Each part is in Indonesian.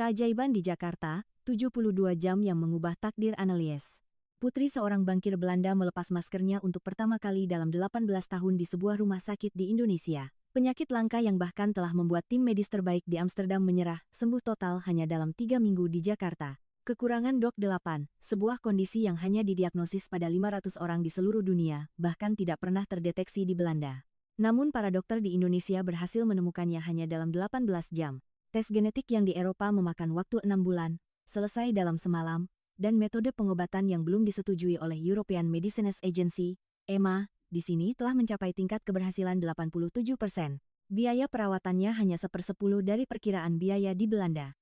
Keajaiban di Jakarta, 72 jam yang mengubah takdir Annelies. Putri seorang bankir Belanda melepas maskernya untuk pertama kali dalam 18 tahun di sebuah rumah sakit di Indonesia. Penyakit langka yang bahkan telah membuat tim medis terbaik di Amsterdam menyerah, sembuh total hanya dalam 3 minggu di Jakarta. Kekurangan dok 8, sebuah kondisi yang hanya didiagnosis pada 500 orang di seluruh dunia, bahkan tidak pernah terdeteksi di Belanda. Namun para dokter di Indonesia berhasil menemukannya hanya dalam 18 jam. Tes genetik yang di Eropa memakan waktu 6 bulan, selesai dalam semalam, dan metode pengobatan yang belum disetujui oleh European Medicines Agency, EMA, di sini telah mencapai tingkat keberhasilan 87%. Biaya perawatannya hanya 1/10 dari perkiraan biaya di Belanda.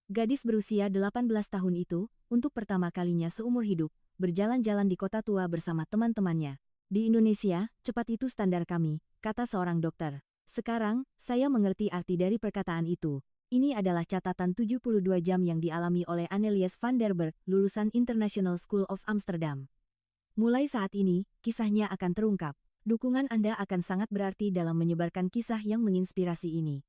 Gadis berusia 18 tahun itu, untuk pertama kalinya seumur hidup, berjalan-jalan di kota tua bersama teman-temannya. Di Indonesia, cepat itu standar kami, kata seorang dokter. Sekarang, saya mengerti arti dari perkataan itu. Ini adalah catatan 72 jam yang dialami oleh Annelies van der Berg, lulusan International School of Amsterdam. Mulai saat ini, kisahnya akan terungkap. Dukungan Anda akan sangat berarti dalam menyebarkan kisah yang menginspirasi ini.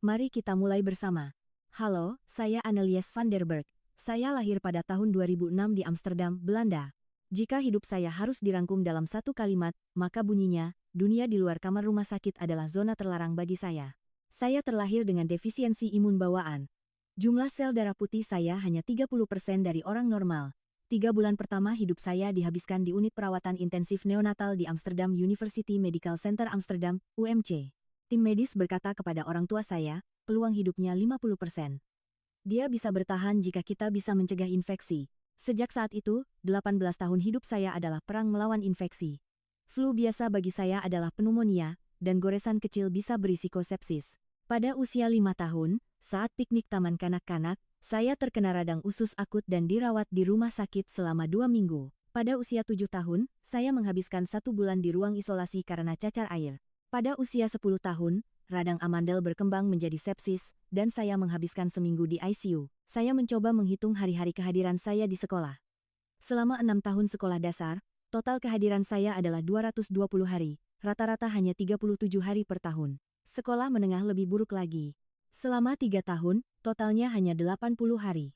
Mari kita mulai bersama. Halo, saya Annelies van der Berg. Saya lahir pada tahun 2006 di Amsterdam, Belanda. Jika hidup saya harus dirangkum dalam satu kalimat, maka bunyinya, dunia di luar kamar rumah sakit adalah zona terlarang bagi saya. Saya terlahir dengan defisiensi imun bawaan. Jumlah sel darah putih saya hanya 30% dari orang normal. 3 bulan pertama hidup saya dihabiskan di unit perawatan intensif neonatal di Amsterdam University Medical Center Amsterdam, UMC. Tim medis berkata kepada orang tua saya, peluang hidupnya 50%. Dia bisa bertahan jika kita bisa mencegah infeksi. Sejak saat itu, 18 tahun hidup saya adalah perang melawan infeksi. Flu biasa bagi saya adalah pneumonia, dan goresan kecil bisa berisiko sepsis. Pada usia 5 tahun, saat piknik taman kanak-kanak, saya terkena radang usus akut dan dirawat di rumah sakit selama 2 minggu. Pada usia 7 tahun, saya menghabiskan 1 bulan di ruang isolasi karena cacar air. Pada usia 10 tahun, radang amandel berkembang menjadi sepsis, dan saya menghabiskan seminggu di ICU. Saya mencoba menghitung hari-hari kehadiran saya di sekolah. Selama 6 tahun sekolah dasar, total kehadiran saya adalah 220 hari, rata-rata hanya 37 hari per tahun. Sekolah menengah lebih buruk lagi. Selama 3 tahun, totalnya hanya 80 hari.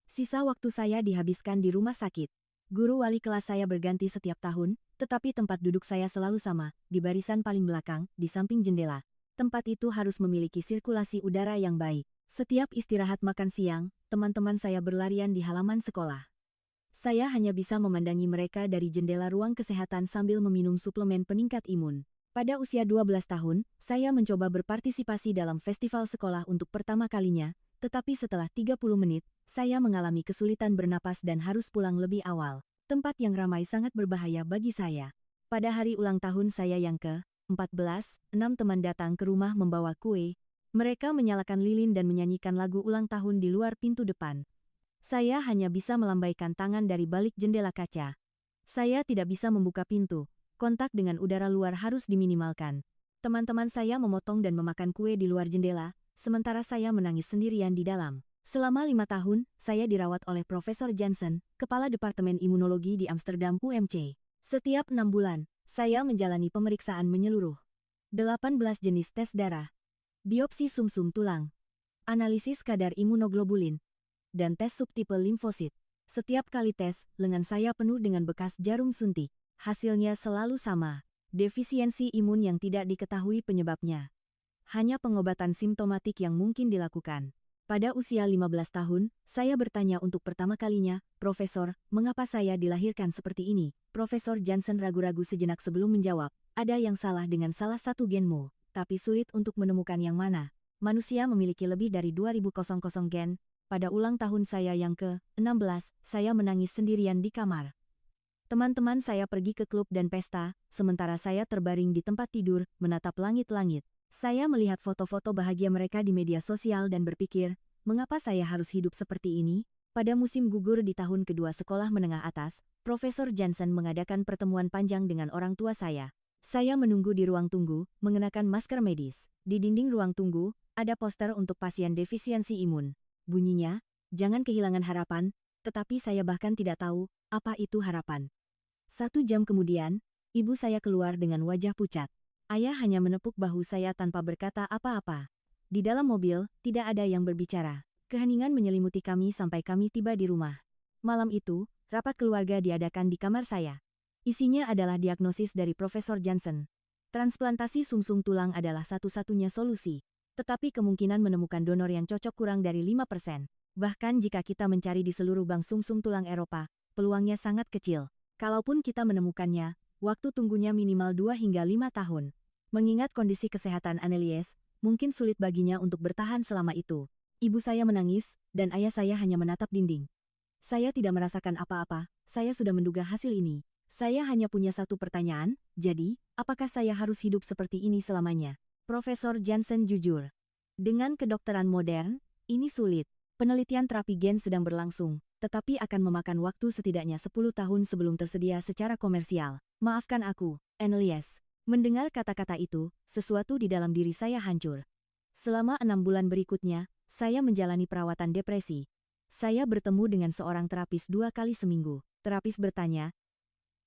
Sisa waktu saya dihabiskan di rumah sakit. Guru wali kelas saya berganti setiap tahun, tetapi tempat duduk saya selalu sama, di barisan paling belakang, di samping jendela. Tempat itu harus memiliki sirkulasi udara yang baik. Setiap istirahat makan siang, teman-teman saya berlarian di halaman sekolah. Saya hanya bisa memandangi mereka dari jendela ruang kesehatan sambil meminum suplemen peningkat imun. Pada usia 12 tahun, saya mencoba berpartisipasi dalam festival sekolah untuk pertama kalinya, tetapi setelah 30 menit, saya mengalami kesulitan bernapas dan harus pulang lebih awal. Tempat yang ramai sangat berbahaya bagi saya. Pada hari ulang tahun saya yang ke-14, 6 teman datang ke rumah membawa kue. Mereka menyalakan lilin dan menyanyikan lagu ulang tahun di luar pintu depan. Saya hanya bisa melambaikan tangan dari balik jendela kaca. Saya tidak bisa membuka pintu. Kontak dengan udara luar harus diminimalkan. Teman-teman saya memotong dan memakan kue di luar jendela, sementara saya menangis sendirian di dalam. Selama 5 tahun, saya dirawat oleh Profesor Jansen, Kepala Departemen Imunologi di Amsterdam UMC. Setiap 6 bulan, saya menjalani pemeriksaan menyeluruh. 18 jenis tes darah, biopsi sumsum tulang, analisis kadar imunoglobulin, dan tes subtipe limfosit. Setiap kali tes, lengan saya penuh dengan bekas jarum suntik. Hasilnya selalu sama, defisiensi imun yang tidak diketahui penyebabnya. Hanya pengobatan simptomatik yang mungkin dilakukan. Pada usia 15 tahun, saya bertanya untuk pertama kalinya, Profesor, mengapa saya dilahirkan seperti ini? Profesor Jansen ragu-ragu sejenak sebelum menjawab, ada yang salah dengan salah satu genmu, tapi sulit untuk menemukan yang mana. Manusia memiliki lebih dari 2000 gen. Pada ulang tahun saya yang ke-16, saya menangis sendirian di kamar. Teman-teman saya pergi ke klub dan pesta, sementara saya terbaring di tempat tidur, menatap langit-langit. Saya melihat foto-foto bahagia mereka di media sosial dan berpikir, mengapa saya harus hidup seperti ini? Pada musim gugur di tahun kedua sekolah menengah atas, Profesor Jansen mengadakan pertemuan panjang dengan orang tua saya. Saya menunggu di ruang tunggu, mengenakan masker medis. Di dinding ruang tunggu, ada poster untuk pasien defisiensi imun. Bunyinya, jangan kehilangan harapan, tetapi saya bahkan tidak tahu, apa itu harapan. 1 jam kemudian, ibu saya keluar dengan wajah pucat. Ayah hanya menepuk bahu saya tanpa berkata apa-apa. Di dalam mobil, tidak ada yang berbicara. Keheningan menyelimuti kami sampai kami tiba di rumah. Malam itu, rapat keluarga diadakan di kamar saya. Isinya adalah diagnosis dari Profesor Jansen. Transplantasi sumsum tulang adalah satu-satunya solusi. Tetapi kemungkinan menemukan donor yang cocok kurang dari 5%. Bahkan jika kita mencari di seluruh bank sumsum tulang Eropa, peluangnya sangat kecil. Kalaupun kita menemukannya, waktu tunggunya minimal 2 hingga 5 tahun. Mengingat kondisi kesehatan Annelies, mungkin sulit baginya untuk bertahan selama itu. Ibu saya menangis, dan ayah saya hanya menatap dinding. Saya tidak merasakan apa-apa, saya sudah menduga hasil ini. Saya hanya punya satu pertanyaan, jadi, apakah saya harus hidup seperti ini selamanya? Profesor Jansen jujur. Dengan kedokteran modern, ini sulit. Penelitian terapi gen sedang berlangsung, tetapi akan memakan waktu setidaknya 10 tahun sebelum tersedia secara komersial. Maafkan aku, Annelies. Mendengar kata-kata itu, sesuatu di dalam diri saya hancur. Selama 6 bulan berikutnya, saya menjalani perawatan depresi. Saya bertemu dengan seorang terapis 2 kali seminggu. Terapis bertanya,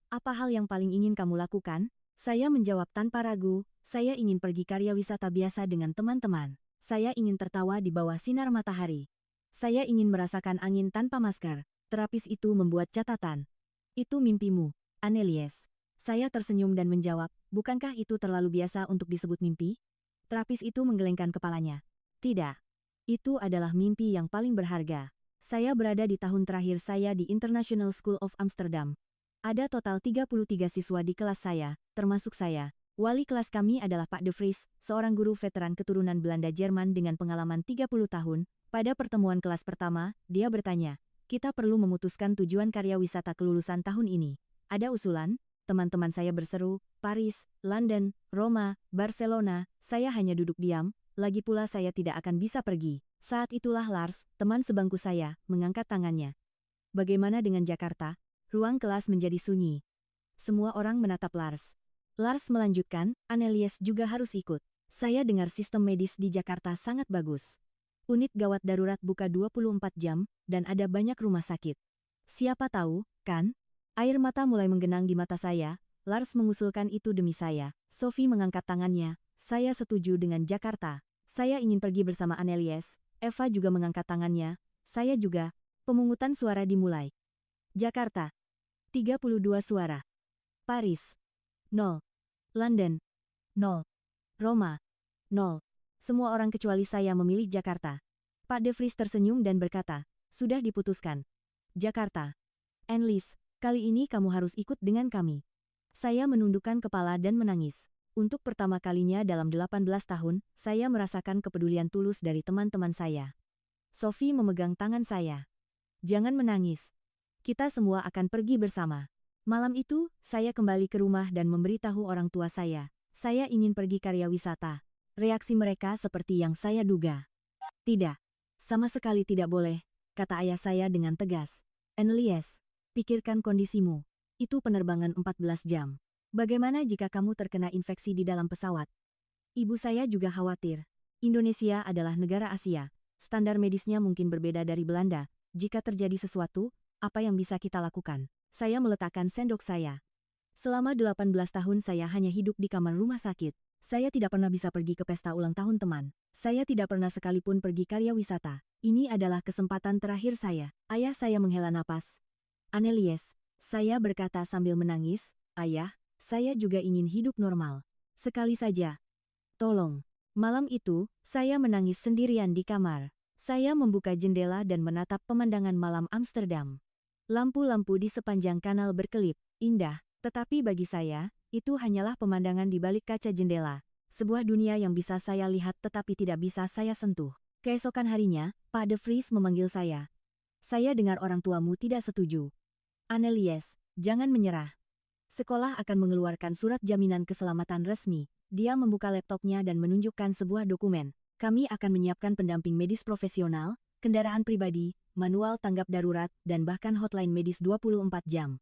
"Apa hal yang paling ingin kamu lakukan?" Saya menjawab tanpa ragu, saya ingin pergi karya wisata biasa dengan teman-teman. Saya ingin tertawa di bawah sinar matahari. Saya ingin merasakan angin tanpa masker. Terapis itu membuat catatan. Itu mimpimu, Annelies. Saya tersenyum dan menjawab, bukankah itu terlalu biasa untuk disebut mimpi? Terapis itu menggelengkan kepalanya. Tidak. Itu adalah mimpi yang paling berharga. Saya berada di tahun terakhir saya di International School of Amsterdam. Ada total 33 siswa di kelas saya, termasuk saya. Wali kelas kami adalah Pak De Vries, seorang guru veteran keturunan Belanda Jerman dengan pengalaman 30 tahun. Pada pertemuan kelas pertama, dia bertanya, "Kita perlu memutuskan tujuan karya wisata kelulusan tahun ini. Ada usulan?" Teman-teman saya berseru, "Paris, London, Roma, Barcelona." Saya hanya duduk diam, lagi pula saya tidak akan bisa pergi. Saat itulah Lars, teman sebangku saya, mengangkat tangannya. "Bagaimana dengan Jakarta?" Ruang kelas menjadi sunyi. Semua orang menatap Lars. Lars melanjutkan, "Annelies juga harus ikut. Saya dengar sistem medis di Jakarta sangat bagus. Unit gawat darurat buka 24 jam, dan ada banyak rumah sakit. Siapa tahu, kan?" Air mata mulai menggenang di mata saya. Lars mengusulkan itu demi saya. Sophie mengangkat tangannya. "Saya setuju dengan Jakarta. Saya ingin pergi bersama Annelies." Eva juga mengangkat tangannya. "Saya juga." Pemungutan suara dimulai. Jakarta. 32 suara. Paris. 0. London. 0. Roma. 0. Semua orang kecuali saya memilih Jakarta. Pak De Vries tersenyum dan berkata, "Sudah diputuskan. Jakarta. Annelies, kali ini kamu harus ikut dengan kami." Saya menundukkan kepala dan menangis. Untuk pertama kalinya dalam 18 tahun, saya merasakan kepedulian tulus dari teman-teman saya. Sophie memegang tangan saya. "Jangan menangis. Kita semua akan pergi bersama." Malam itu, saya kembali ke rumah dan memberitahu orang tua saya. Saya ingin pergi karya wisata. Reaksi mereka seperti yang saya duga. "Tidak. Sama sekali tidak boleh," kata ayah saya dengan tegas. "Annelies, pikirkan kondisimu. Itu penerbangan 14 jam. Bagaimana jika kamu terkena infeksi di dalam pesawat?" Ibu saya juga khawatir. Indonesia adalah negara Asia. Standar medisnya mungkin berbeda dari Belanda. Jika terjadi sesuatu, apa yang bisa kita lakukan? Saya meletakkan sendok saya. Selama 18 tahun saya hanya hidup di kamar rumah sakit. Saya tidak pernah bisa pergi ke pesta ulang tahun teman. Saya tidak pernah sekalipun pergi karya wisata. Ini adalah kesempatan terakhir saya. Ayah saya menghela napas. "Annelies," saya berkata sambil menangis, "Ayah, saya juga ingin hidup normal. Sekali saja. Tolong." Malam itu, saya menangis sendirian di kamar. Saya membuka jendela dan menatap pemandangan malam Amsterdam. Lampu-lampu di sepanjang kanal berkelip, indah, tetapi bagi saya, itu hanyalah pemandangan di balik kaca jendela. Sebuah dunia yang bisa saya lihat tetapi tidak bisa saya sentuh. Keesokan harinya, Pak De Vries memanggil saya. "Saya dengar orang tuamu tidak setuju. Annelies, jangan menyerah. Sekolah akan mengeluarkan surat jaminan keselamatan resmi." Dia membuka laptopnya dan menunjukkan sebuah dokumen. "Kami akan menyiapkan pendamping medis profesional, kendaraan pribadi, manual tanggap darurat, dan bahkan hotline medis 24 jam.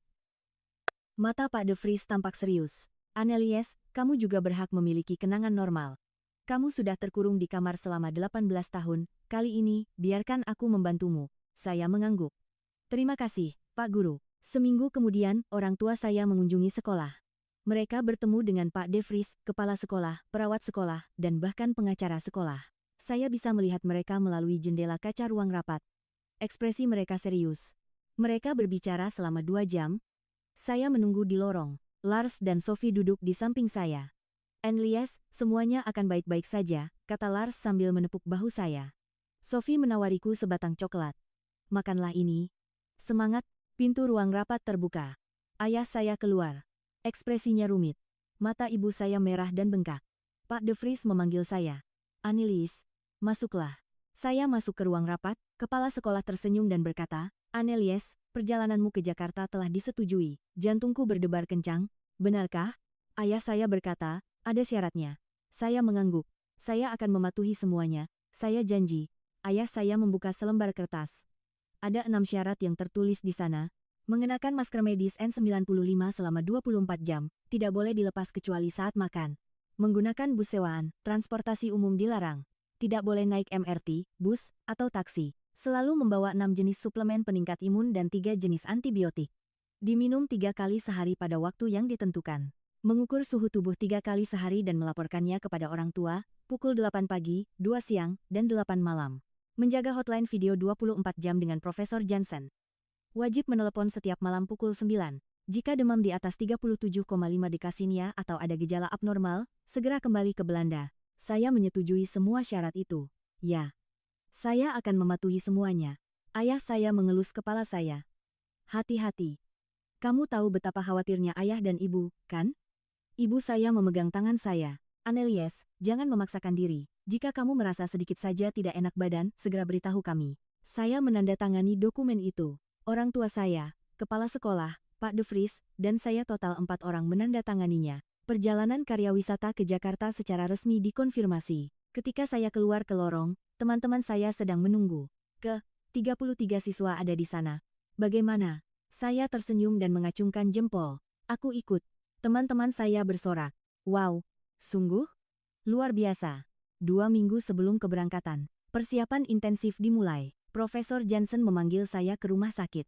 Mata Pak De Vries tampak serius. "Annelies, kamu juga berhak memiliki kenangan normal. Kamu sudah terkurung di kamar selama 18 tahun, kali ini, biarkan aku membantumu." Saya mengangguk. "Terima kasih, Pak Guru." Seminggu kemudian, orang tua saya mengunjungi sekolah. Mereka bertemu dengan Pak De Vries, kepala sekolah, perawat sekolah, dan bahkan pengacara sekolah. Saya bisa melihat mereka melalui jendela kaca ruang rapat. Ekspresi mereka serius. Mereka berbicara selama 2 jam. Saya menunggu di lorong. Lars dan Sophie duduk di samping saya. Annelies, semuanya akan baik-baik saja, kata Lars sambil menepuk bahu saya. Sophie menawariku sebatang coklat. Makanlah ini. Semangat, pintu ruang rapat terbuka. Ayah saya keluar. Ekspresinya rumit. Mata ibu saya merah dan bengkak. Pak De Vries memanggil saya. Annelies, masuklah. Saya masuk ke ruang rapat, kepala sekolah tersenyum dan berkata, Annelies, perjalananmu ke Jakarta telah disetujui. Jantungku berdebar kencang. Benarkah? Ayah saya berkata, ada syaratnya. Saya mengangguk. Saya akan mematuhi semuanya. Saya janji. Ayah saya membuka selembar kertas. Ada 6 syarat yang tertulis di sana. Mengenakan masker medis N95 selama 24 jam, tidak boleh dilepas kecuali saat makan. Menggunakan bus sewaan, transportasi umum dilarang. Tidak boleh naik MRT, bus, atau taksi. Selalu membawa 6 jenis suplemen peningkat imun dan 3 jenis antibiotik. Diminum 3 kali sehari pada waktu yang ditentukan. Mengukur suhu tubuh 3 kali sehari dan melaporkannya kepada orang tua, pukul 8 pagi, 2 siang, dan 8 malam. Menjaga hotline video 24 jam dengan Profesor Jansen. Wajib menelepon setiap malam pukul 9. Jika demam di atas 37,5 dekasinia atau ada gejala abnormal, segera kembali ke Belanda. Saya menyetujui semua syarat itu. Ya. Saya akan mematuhi semuanya. Ayah saya mengelus kepala saya. Hati-hati. Kamu tahu betapa khawatirnya ayah dan ibu, kan? Ibu saya memegang tangan saya. Annelies, jangan memaksakan diri. Jika kamu merasa sedikit saja tidak enak badan, segera beritahu kami. Saya menandatangani dokumen itu. Orang tua saya, kepala sekolah, Pak De Vries, dan saya total 4 orang menandatanganinya. Perjalanan karya wisata ke Jakarta secara resmi dikonfirmasi. Ketika saya keluar ke lorong, teman-teman saya sedang menunggu. 33 siswa ada di sana. Bagaimana? Saya tersenyum dan mengacungkan jempol. Aku ikut. Teman-teman saya bersorak. Wow, sungguh? Luar biasa. 2 minggu sebelum keberangkatan, persiapan intensif dimulai. Profesor Jansen memanggil saya ke rumah sakit.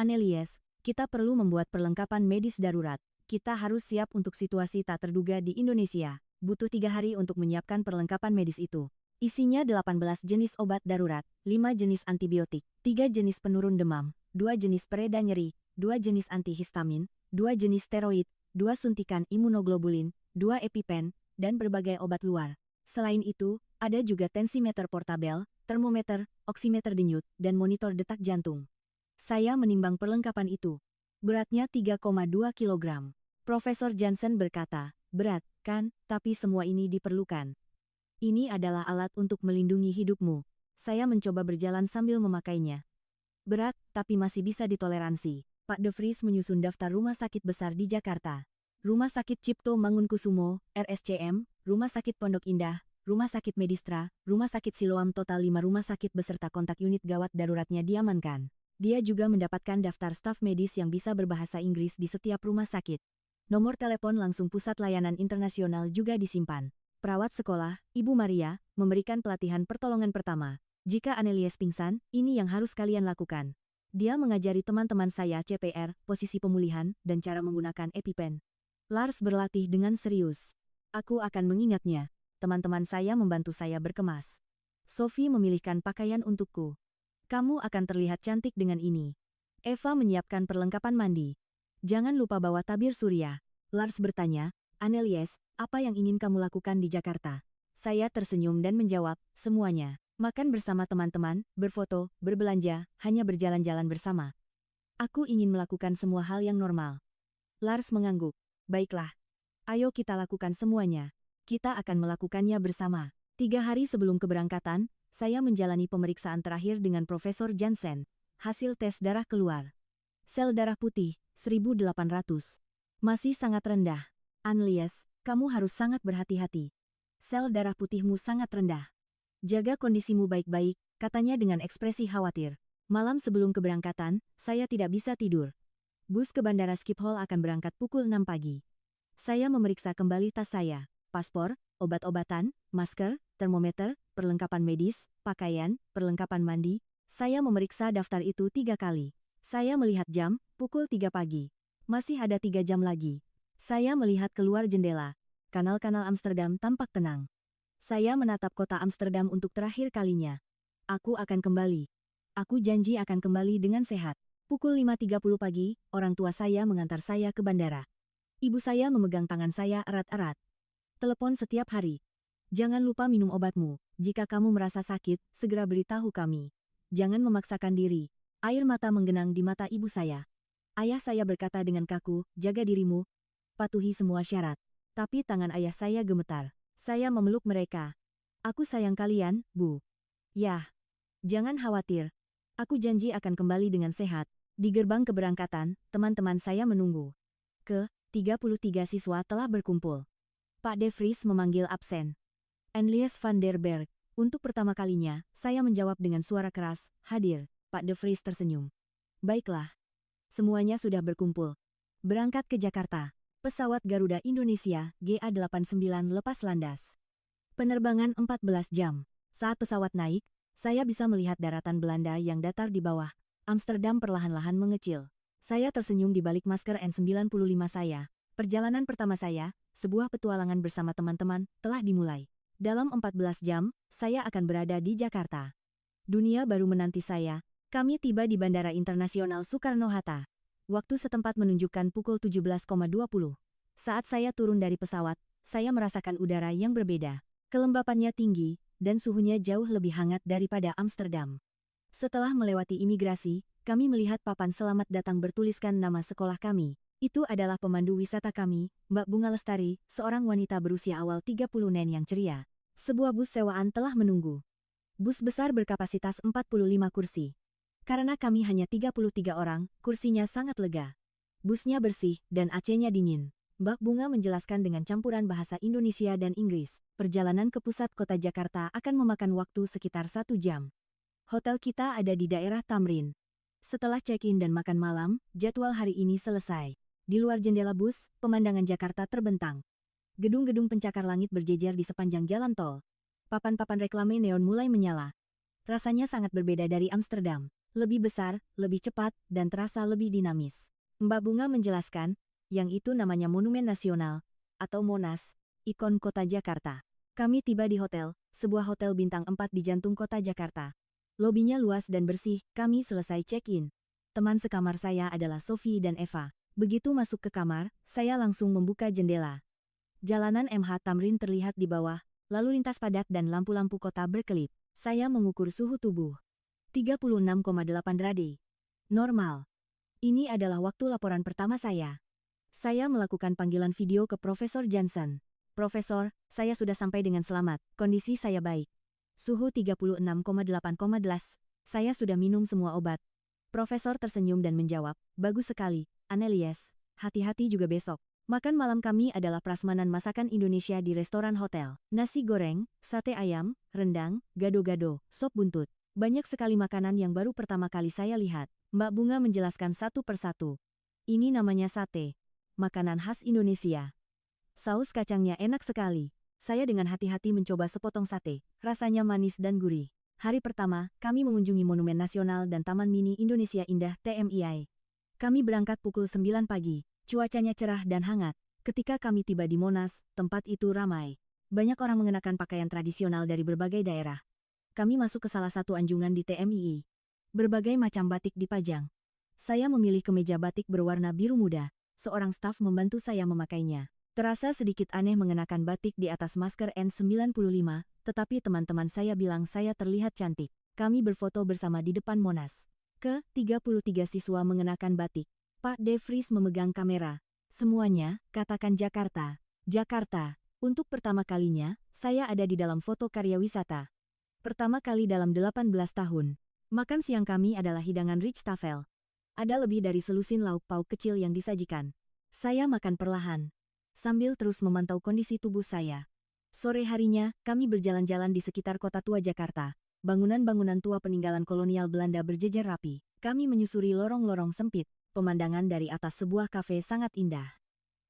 Annelies, kita perlu membuat perlengkapan medis darurat. Kita harus siap untuk situasi tak terduga di Indonesia. Butuh 3 hari untuk menyiapkan perlengkapan medis itu. Isinya 18 jenis obat darurat, 5 jenis antibiotik, 3 jenis penurun demam, 2 jenis pereda nyeri, 2 jenis antihistamin, 2 jenis steroid, 2 suntikan imunoglobulin, 2 EpiPen, dan berbagai obat luar. Selain itu, ada juga tensimeter portabel, termometer, oximeter denyut, dan monitor detak jantung. Saya menimbang perlengkapan itu. Beratnya 3,2 kg. Profesor Jansen berkata, berat, kan, tapi semua ini diperlukan. Ini adalah alat untuk melindungi hidupmu. Saya mencoba berjalan sambil memakainya. Berat, tapi masih bisa ditoleransi. Pak De Vries menyusun daftar rumah sakit besar di Jakarta. Rumah Sakit Cipto Mangunkusumo, RSCM, Rumah Sakit Pondok Indah, Rumah Sakit Medistra, Rumah Sakit Siloam total 5 rumah sakit beserta kontak unit gawat daruratnya diamankan. Dia juga mendapatkan daftar staf medis yang bisa berbahasa Inggris di setiap rumah sakit. Nomor telepon langsung pusat layanan internasional juga disimpan. Perawat sekolah, Ibu Maria, memberikan pelatihan pertolongan pertama. Jika Annelies pingsan, ini yang harus kalian lakukan. Dia mengajari teman-teman saya CPR, posisi pemulihan, dan cara menggunakan EpiPen. Lars berlatih dengan serius. Aku akan mengingatnya. Teman-teman saya membantu saya berkemas. Sophie memilihkan pakaian untukku. Kamu akan terlihat cantik dengan ini. Eva menyiapkan perlengkapan mandi. Jangan lupa bawa tabir surya. Lars bertanya, Annelies, apa yang ingin kamu lakukan di Jakarta? Saya tersenyum dan menjawab, semuanya. Makan bersama teman-teman, berfoto, berbelanja, hanya berjalan-jalan bersama. Aku ingin melakukan semua hal yang normal. Lars mengangguk. Baiklah. Ayo kita lakukan semuanya. Kita akan melakukannya bersama. 3 hari sebelum keberangkatan, saya menjalani pemeriksaan terakhir dengan Profesor Jansen. Hasil tes darah keluar. Sel darah putih, 1800. Masih sangat rendah. Annelies, kamu harus sangat berhati-hati. Sel darah putihmu sangat rendah. Jaga kondisimu baik-baik, katanya dengan ekspresi khawatir. Malam sebelum keberangkatan, saya tidak bisa tidur. Bus ke Bandara Schiphol akan berangkat pukul 6 pagi. Saya memeriksa kembali tas saya, paspor, obat-obatan, masker, termometer, perlengkapan medis, pakaian, perlengkapan mandi. Saya memeriksa daftar itu 3 kali. Saya melihat jam, pukul 3 pagi. Masih ada 3 jam lagi. Saya melihat keluar jendela. Kanal-kanal Amsterdam tampak tenang. Saya menatap kota Amsterdam untuk terakhir kalinya. Aku akan kembali. Aku janji akan kembali dengan sehat. Pukul 5.30 pagi, orang tua saya mengantar saya ke bandara. Ibu saya memegang tangan saya erat-erat. Telepon setiap hari. Jangan lupa minum obatmu. Jika kamu merasa sakit, segera beritahu kami. Jangan memaksakan diri. Air mata menggenang di mata ibu saya. Ayah saya berkata dengan kaku, jaga dirimu. Patuhi semua syarat. Tapi tangan ayah saya gemetar. Saya memeluk mereka. Aku sayang kalian, Bu. Yah. Jangan khawatir. Aku janji akan kembali dengan sehat. Di gerbang keberangkatan, teman-teman saya menunggu. 33 siswa telah berkumpul. Pak De Vries memanggil absen. Anlies van der Berg. Untuk pertama kalinya, saya menjawab dengan suara keras, hadir. Pak De Vries tersenyum. Baiklah. Semuanya sudah berkumpul. Berangkat ke Jakarta. Pesawat Garuda Indonesia, GA89 lepas landas. Penerbangan 14 jam. Saat pesawat naik, saya bisa melihat daratan Belanda yang datar di bawah. Amsterdam perlahan-lahan mengecil. Saya tersenyum di balik masker N95 saya. Perjalanan pertama saya, sebuah petualangan bersama teman-teman, telah dimulai. Dalam 14 jam, saya akan berada di Jakarta. Dunia baru menanti saya. Kami tiba di Bandara Internasional Soekarno-Hatta. Waktu setempat menunjukkan pukul 17.20. Saat saya turun dari pesawat, saya merasakan udara yang berbeda. Kelembapannya tinggi, dan suhunya jauh lebih hangat daripada Amsterdam. Setelah melewati imigrasi, kami melihat papan selamat datang bertuliskan nama sekolah kami. Itu adalah pemandu wisata kami, Mbak Bunga Lestari, seorang wanita berusia awal 30-an yang ceria. Sebuah bus sewaan telah menunggu. Bus besar berkapasitas 45 kursi. Karena kami hanya 33 orang, kursinya sangat lega. Busnya bersih, dan AC-nya dingin. Mbak Bunga menjelaskan dengan campuran bahasa Indonesia dan Inggris. Perjalanan ke pusat kota Jakarta akan memakan waktu sekitar 1 jam. Hotel kita ada di daerah Tamrin. Setelah check-in dan makan malam, jadwal hari ini selesai. Di luar jendela bus, pemandangan Jakarta terbentang. Gedung-gedung pencakar langit berjejer di sepanjang jalan tol. Papan-papan reklame neon mulai menyala. Rasanya sangat berbeda dari Amsterdam. Lebih besar, lebih cepat, dan terasa lebih dinamis. Mbak Bunga menjelaskan, yang itu namanya Monumen Nasional, atau Monas, ikon kota Jakarta. Kami tiba di hotel, sebuah hotel bintang 4 di jantung kota Jakarta. Lobinya luas dan bersih, kami selesai check-in. Teman sekamar saya adalah Sophie dan Eva. Begitu masuk ke kamar, saya langsung membuka jendela. Jalanan MH Tamrin terlihat di bawah, lalu lintas padat dan lampu-lampu kota berkelip. Saya mengukur suhu tubuh. 36,8 derajat. Normal. Ini adalah waktu laporan pertama saya. Saya melakukan panggilan video ke Profesor Johnson. Profesor, saya sudah sampai dengan selamat. Kondisi saya baik. Suhu 36,8,. Saya sudah minum semua obat. Profesor tersenyum dan menjawab, bagus sekali, Anelies. Hati-hati juga besok. Makan malam kami adalah prasmanan masakan Indonesia di restoran hotel. Nasi goreng, sate ayam, rendang, gado-gado, sop buntut. Banyak sekali makanan yang baru pertama kali saya lihat. Mbak Bunga menjelaskan satu persatu. Ini namanya sate. Makanan khas Indonesia. Saus kacangnya enak sekali. Saya dengan hati-hati mencoba sepotong sate. Rasanya manis dan gurih. Hari pertama, kami mengunjungi Monumen Nasional dan Taman Mini Indonesia Indah (TMII). Kami berangkat pukul 9 pagi. Cuacanya cerah dan hangat. Ketika kami tiba di Monas, tempat itu ramai. Banyak orang mengenakan pakaian tradisional dari berbagai daerah. Kami masuk ke salah satu anjungan di TMII. Berbagai macam batik dipajang. Saya memilih kemeja batik berwarna biru muda. Seorang staf membantu saya memakainya. Terasa sedikit aneh mengenakan batik di atas masker N95, tetapi teman-teman saya bilang saya terlihat cantik. Kami berfoto bersama di depan Monas. Ke-33 siswa mengenakan batik. Pak De Vries memegang kamera. Semuanya, katakan Jakarta. Jakarta. Untuk pertama kalinya, saya ada di dalam foto karya wisata. Pertama kali dalam 18 tahun. Makan siang kami adalah hidangan Richtafel. Ada lebih dari selusin lauk pauk kecil yang disajikan. Saya makan perlahan, sambil terus memantau kondisi tubuh saya. Sore harinya, kami berjalan-jalan di sekitar kota tua Jakarta. Bangunan-bangunan tua peninggalan kolonial Belanda berjejer rapi. Kami menyusuri lorong-lorong sempit. Pemandangan dari atas sebuah kafe sangat indah.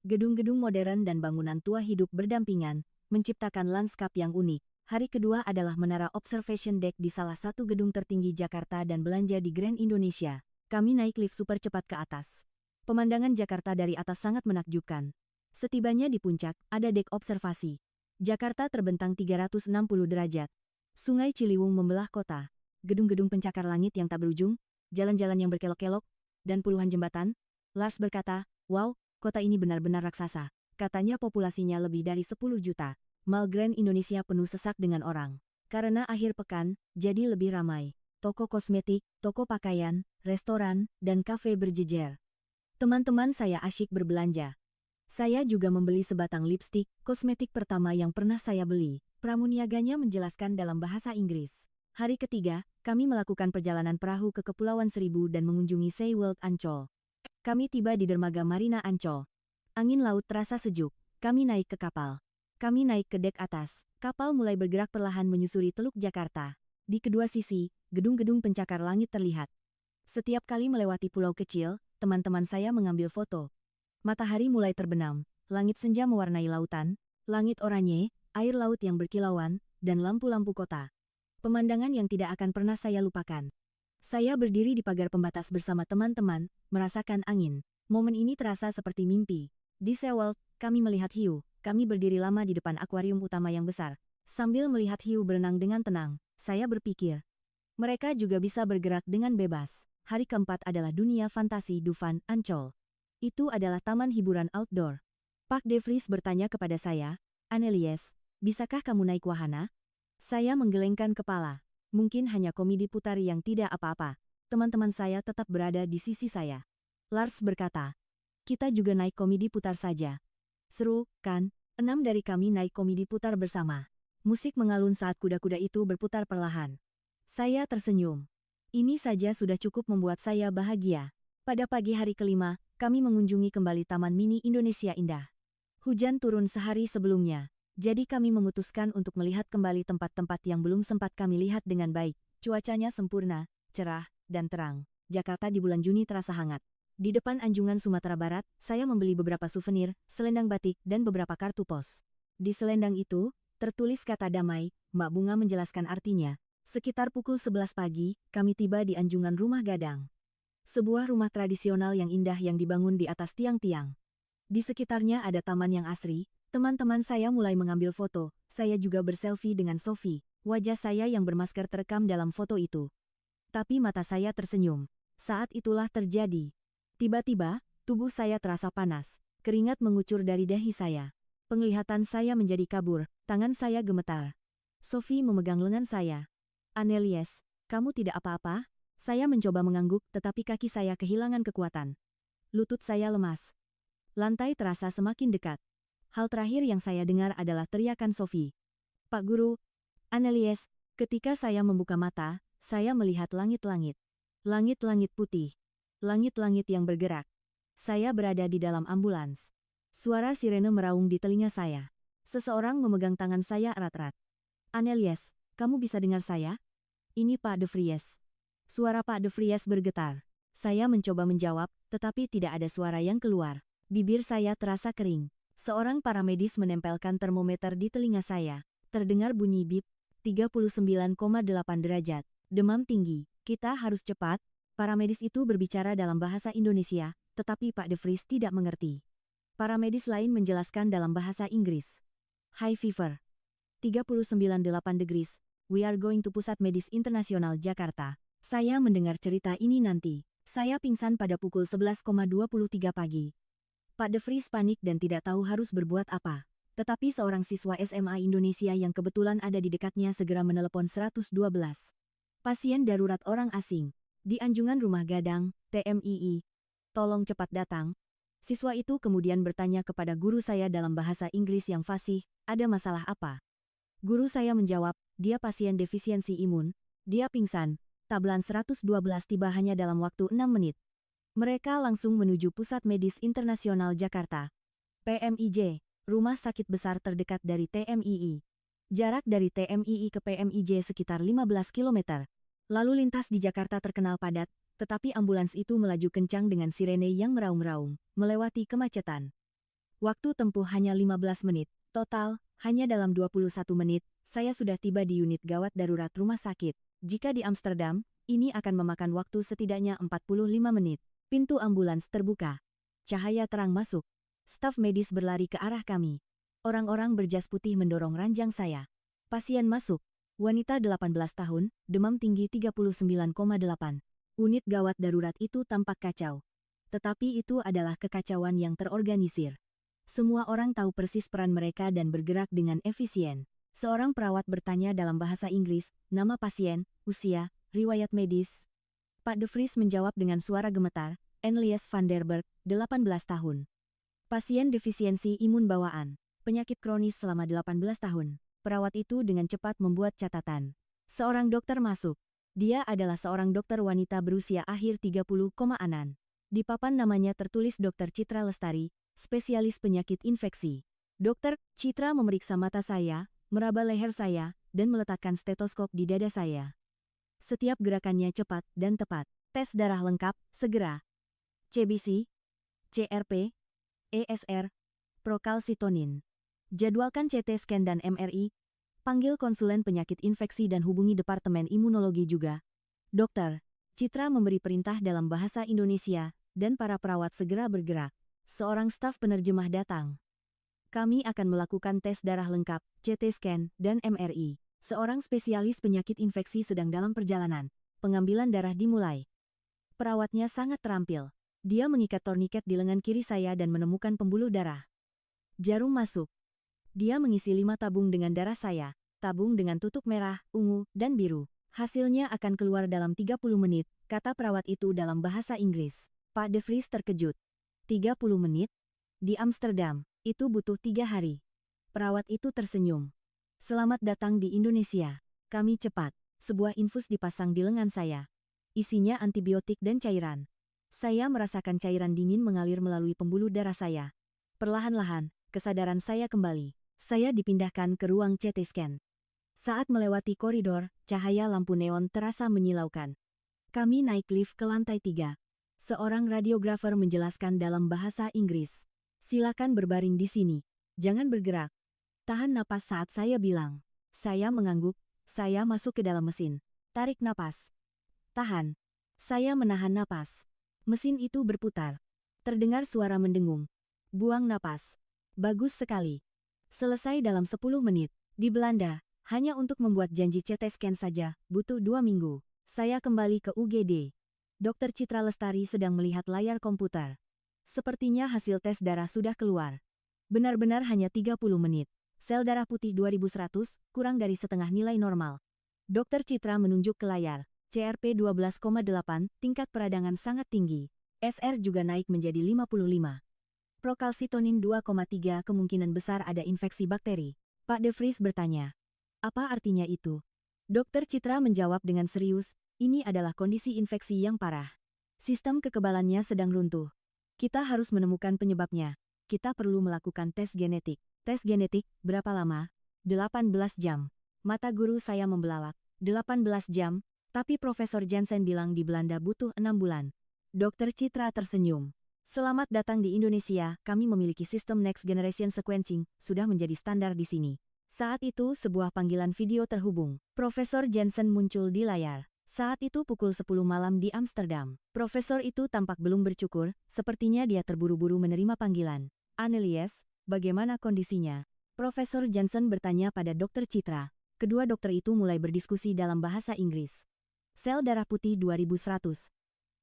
Gedung-gedung modern dan bangunan tua hidup berdampingan, menciptakan lanskap yang unik. Hari kedua adalah Menara Observation Deck di salah satu gedung tertinggi Jakarta dan belanja di Grand Indonesia. Kami naik lift super cepat ke atas. Pemandangan Jakarta dari atas sangat menakjubkan. Setibanya di puncak, ada dek observasi. Jakarta terbentang 360 derajat. Sungai Ciliwung membelah kota. Gedung-gedung pencakar langit yang tak berujung, jalan-jalan yang berkelok-kelok, dan puluhan jembatan. Lars berkata, "Wow, kota ini benar-benar raksasa." Katanya populasinya lebih dari 10 juta. Mall Grand Indonesia penuh sesak dengan orang. Karena akhir pekan, jadi lebih ramai. Toko kosmetik, toko pakaian, restoran, dan kafe berjejer. Teman-teman saya asyik berbelanja. Saya juga membeli sebatang lipstik, kosmetik pertama yang pernah saya beli. Pramuniaganya menjelaskan dalam bahasa Inggris. Hari ketiga, kami melakukan perjalanan perahu ke Kepulauan Seribu dan mengunjungi SeaWorld Ancol. Kami tiba di dermaga Marina Ancol. Angin laut terasa sejuk. Kami naik ke kapal. Kami naik ke dek atas. Kapal mulai bergerak perlahan menyusuri Teluk Jakarta. Di kedua sisi, gedung-gedung pencakar langit terlihat. Setiap kali melewati pulau kecil, teman-teman saya mengambil foto. Matahari mulai terbenam, langit senja mewarnai lautan, langit oranye, air laut yang berkilauan, dan lampu-lampu kota. Pemandangan yang tidak akan pernah saya lupakan. Saya berdiri di pagar pembatas bersama teman-teman, merasakan angin. Momen ini terasa seperti mimpi. Di SeaWorld, kami melihat hiu. Kami berdiri lama di depan akuarium utama yang besar. Sambil melihat hiu berenang dengan tenang, saya berpikir. Mereka juga bisa bergerak dengan bebas. Hari keempat adalah dunia fantasi Dufan, Ancol. Itu adalah taman hiburan outdoor. Pak De Vries bertanya kepada saya, "Annelies, bisakah kamu naik wahana?" Saya menggelengkan kepala. Mungkin hanya komedi putar yang tidak apa-apa. Teman-teman saya tetap berada di sisi saya. Lars berkata, "Kita juga naik komedi putar saja." Seru, kan? 6 dari kami naik komedi putar bersama. Musik mengalun saat kuda-kuda itu berputar perlahan. Saya tersenyum. Ini saja sudah cukup membuat saya bahagia. Pada pagi hari kelima, kami mengunjungi kembali Taman Mini Indonesia Indah. Hujan turun sehari sebelumnya, jadi kami memutuskan untuk melihat kembali tempat-tempat yang belum sempat kami lihat dengan baik. Cuacanya sempurna, cerah, dan terang. Jakarta di bulan Juni terasa hangat. Di depan Anjungan Sumatera Barat, saya membeli beberapa souvenir, selendang batik, dan beberapa kartu pos. Di selendang itu, tertulis kata damai, Mbak Bunga menjelaskan artinya. Sekitar pukul 11 pagi, kami tiba di Anjungan Rumah Gadang. Sebuah rumah tradisional yang indah yang dibangun di atas tiang-tiang. Di sekitarnya ada taman yang asri. Teman-teman saya mulai mengambil foto. Saya juga berselfie dengan Sophie. Wajah saya yang bermasker terekam dalam foto itu. Tapi mata saya tersenyum. Saat itulah terjadi. Tiba-tiba, tubuh saya terasa panas. Keringat mengucur dari dahi saya. Penglihatan saya menjadi kabur. Tangan saya gemetar. Sophie memegang lengan saya. "Annelies, kamu tidak apa-apa?" Saya mencoba mengangguk, tetapi kaki saya kehilangan kekuatan. Lutut saya lemas. Lantai terasa semakin dekat. Hal terakhir yang saya dengar adalah teriakan Sophie. "Pak Guru, Annelies." Ketika saya membuka mata, saya melihat langit-langit. Langit-langit putih. Langit-langit yang bergerak. Saya berada di dalam ambulans. Suara sirene meraung di telinga saya. Seseorang memegang tangan saya erat-erat. "Annelies, kamu bisa dengar saya?" "Ini Pak De Vries." Suara Pak De Vries bergetar. Saya mencoba menjawab, tetapi tidak ada suara yang keluar. Bibir saya terasa kering. Seorang paramedis menempelkan termometer di telinga saya. Terdengar bunyi bip, 39,8 derajat. Demam tinggi. "Kita harus cepat." Paramedis itu berbicara dalam bahasa Indonesia, tetapi Pak De Vries tidak mengerti. Paramedis lain menjelaskan dalam bahasa Inggris. "High fever. 39,8 degrees. We are going to Pusat Medis Internasional Jakarta." Saya mendengar cerita ini nanti. Saya pingsan pada pukul 11,23 pagi. Pak De Vries panik dan tidak tahu harus berbuat apa. Tetapi seorang siswa SMA Indonesia yang kebetulan ada di dekatnya segera menelepon 112. "Pasien darurat orang asing. Di Anjungan Rumah Gadang, TMII. Tolong cepat datang." Siswa itu kemudian bertanya kepada guru saya dalam bahasa Inggris yang fasih, "Ada masalah apa?" Guru saya menjawab, "Dia pasien defisiensi imun. Dia pingsan." Tablan 112 tiba hanya dalam waktu 6 menit. Mereka langsung menuju Pusat Medis Internasional Jakarta. PMIJ, rumah sakit besar terdekat dari TMII. Jarak dari TMII ke PMIJ sekitar 15 km. Lalu lintas di Jakarta terkenal padat, tetapi ambulans itu melaju kencang dengan sirene yang meraung-raung, melewati kemacetan. Waktu tempuh hanya 15 menit. Total, hanya dalam 21 menit, saya sudah tiba di unit gawat darurat rumah sakit. Jika di Amsterdam, ini akan memakan waktu setidaknya 45 menit. Pintu ambulans terbuka. Cahaya terang masuk. Staf medis berlari ke arah kami. Orang-orang berjas putih mendorong ranjang saya. Pasien masuk. Wanita 18 tahun, demam tinggi 39,8. Unit gawat darurat itu tampak kacau. Tetapi itu adalah kekacauan yang terorganisir. Semua orang tahu persis peran mereka dan bergerak dengan efisien. Seorang perawat bertanya dalam bahasa Inggris, nama pasien, usia, riwayat medis. Pak De Vries menjawab dengan suara gemetar, Annelies van der Berg, 18 tahun. Pasien defisiensi imun bawaan, penyakit kronis selama 18 tahun. Perawat itu dengan cepat membuat catatan. Seorang dokter masuk. Dia adalah seorang dokter wanita berusia akhir 30,an. Di papan namanya tertulis Dr. Citra Lestari, spesialis penyakit infeksi. Dokter Citra memeriksa mata saya, meraba leher saya, dan meletakkan stetoskop di dada saya. Setiap gerakannya cepat dan tepat. Tes darah lengkap, segera. CBC, CRP, ESR, prokalsitonin. Jadwalkan CT scan dan MRI. Panggil konsulen penyakit infeksi dan hubungi Departemen Imunologi juga. Dokter Citra memberi perintah dalam bahasa Indonesia, dan para perawat segera bergerak. Seorang staf penerjemah datang. Kami akan melakukan tes darah lengkap, CT scan, dan MRI. Seorang spesialis penyakit infeksi sedang dalam perjalanan. Pengambilan darah dimulai. Perawatnya sangat terampil. Dia mengikat torniket di lengan kiri saya dan menemukan pembuluh darah. Jarum masuk. Dia mengisi 5 tabung dengan darah saya. Tabung dengan tutup merah, ungu, dan biru. Hasilnya akan keluar dalam 30 menit, kata perawat itu dalam bahasa Inggris. Pak De Vries terkejut. 30 menit? Di Amsterdam, itu butuh 3 hari. Perawat itu tersenyum. Selamat datang di Indonesia. Kami cepat. Sebuah infus dipasang di lengan saya. Isinya antibiotik dan cairan. Saya merasakan cairan dingin mengalir melalui pembuluh darah saya. Perlahan-lahan, kesadaran saya kembali. Saya dipindahkan ke ruang CT scan. Saat melewati koridor, cahaya lampu neon terasa menyilaukan. Kami naik lift ke lantai 3. Seorang radiografer menjelaskan dalam bahasa Inggris. Silakan berbaring di sini. Jangan bergerak. Tahan napas saat saya bilang. Saya mengangguk. Saya masuk ke dalam mesin. Tarik napas. Tahan. Saya menahan napas. Mesin itu berputar. Terdengar suara mendengung. Buang napas. Bagus sekali. Selesai dalam 10 menit. Di Belanda, hanya untuk membuat janji CT scan saja, butuh 2 minggu. Saya kembali ke UGD. Dr. Citra Lestari sedang melihat layar komputer. Sepertinya hasil tes darah sudah keluar. Benar-benar hanya 30 menit. Sel darah putih 2100, kurang dari setengah nilai normal. Dr. Citra menunjuk ke layar. CRP 12,8, tingkat peradangan sangat tinggi. SR juga naik menjadi 55. Prokalsitonin 2,3, kemungkinan besar ada infeksi bakteri. Pak De Vries bertanya. Apa artinya itu? Dr. Citra menjawab dengan serius, ini adalah kondisi infeksi yang parah. Sistem kekebalannya sedang runtuh. Kita harus menemukan penyebabnya. Kita perlu melakukan tes genetik. Tes genetik, berapa lama? 18 jam. Mata guru saya membelalak. 18 jam? Tapi Profesor Jansen bilang di Belanda butuh 6 bulan. Dr. Citra tersenyum. Selamat datang di Indonesia, kami memiliki sistem Next Generation Sequencing, sudah menjadi standar di sini. Saat itu sebuah panggilan video terhubung. Profesor Jansen muncul di layar. Saat itu pukul 10 malam di Amsterdam. Profesor itu tampak belum bercukur, sepertinya dia terburu-buru menerima panggilan. Annelies, bagaimana kondisinya? Profesor Jansen bertanya pada Dr. Citra. Kedua dokter itu mulai berdiskusi dalam bahasa Inggris. Sel darah putih 2100.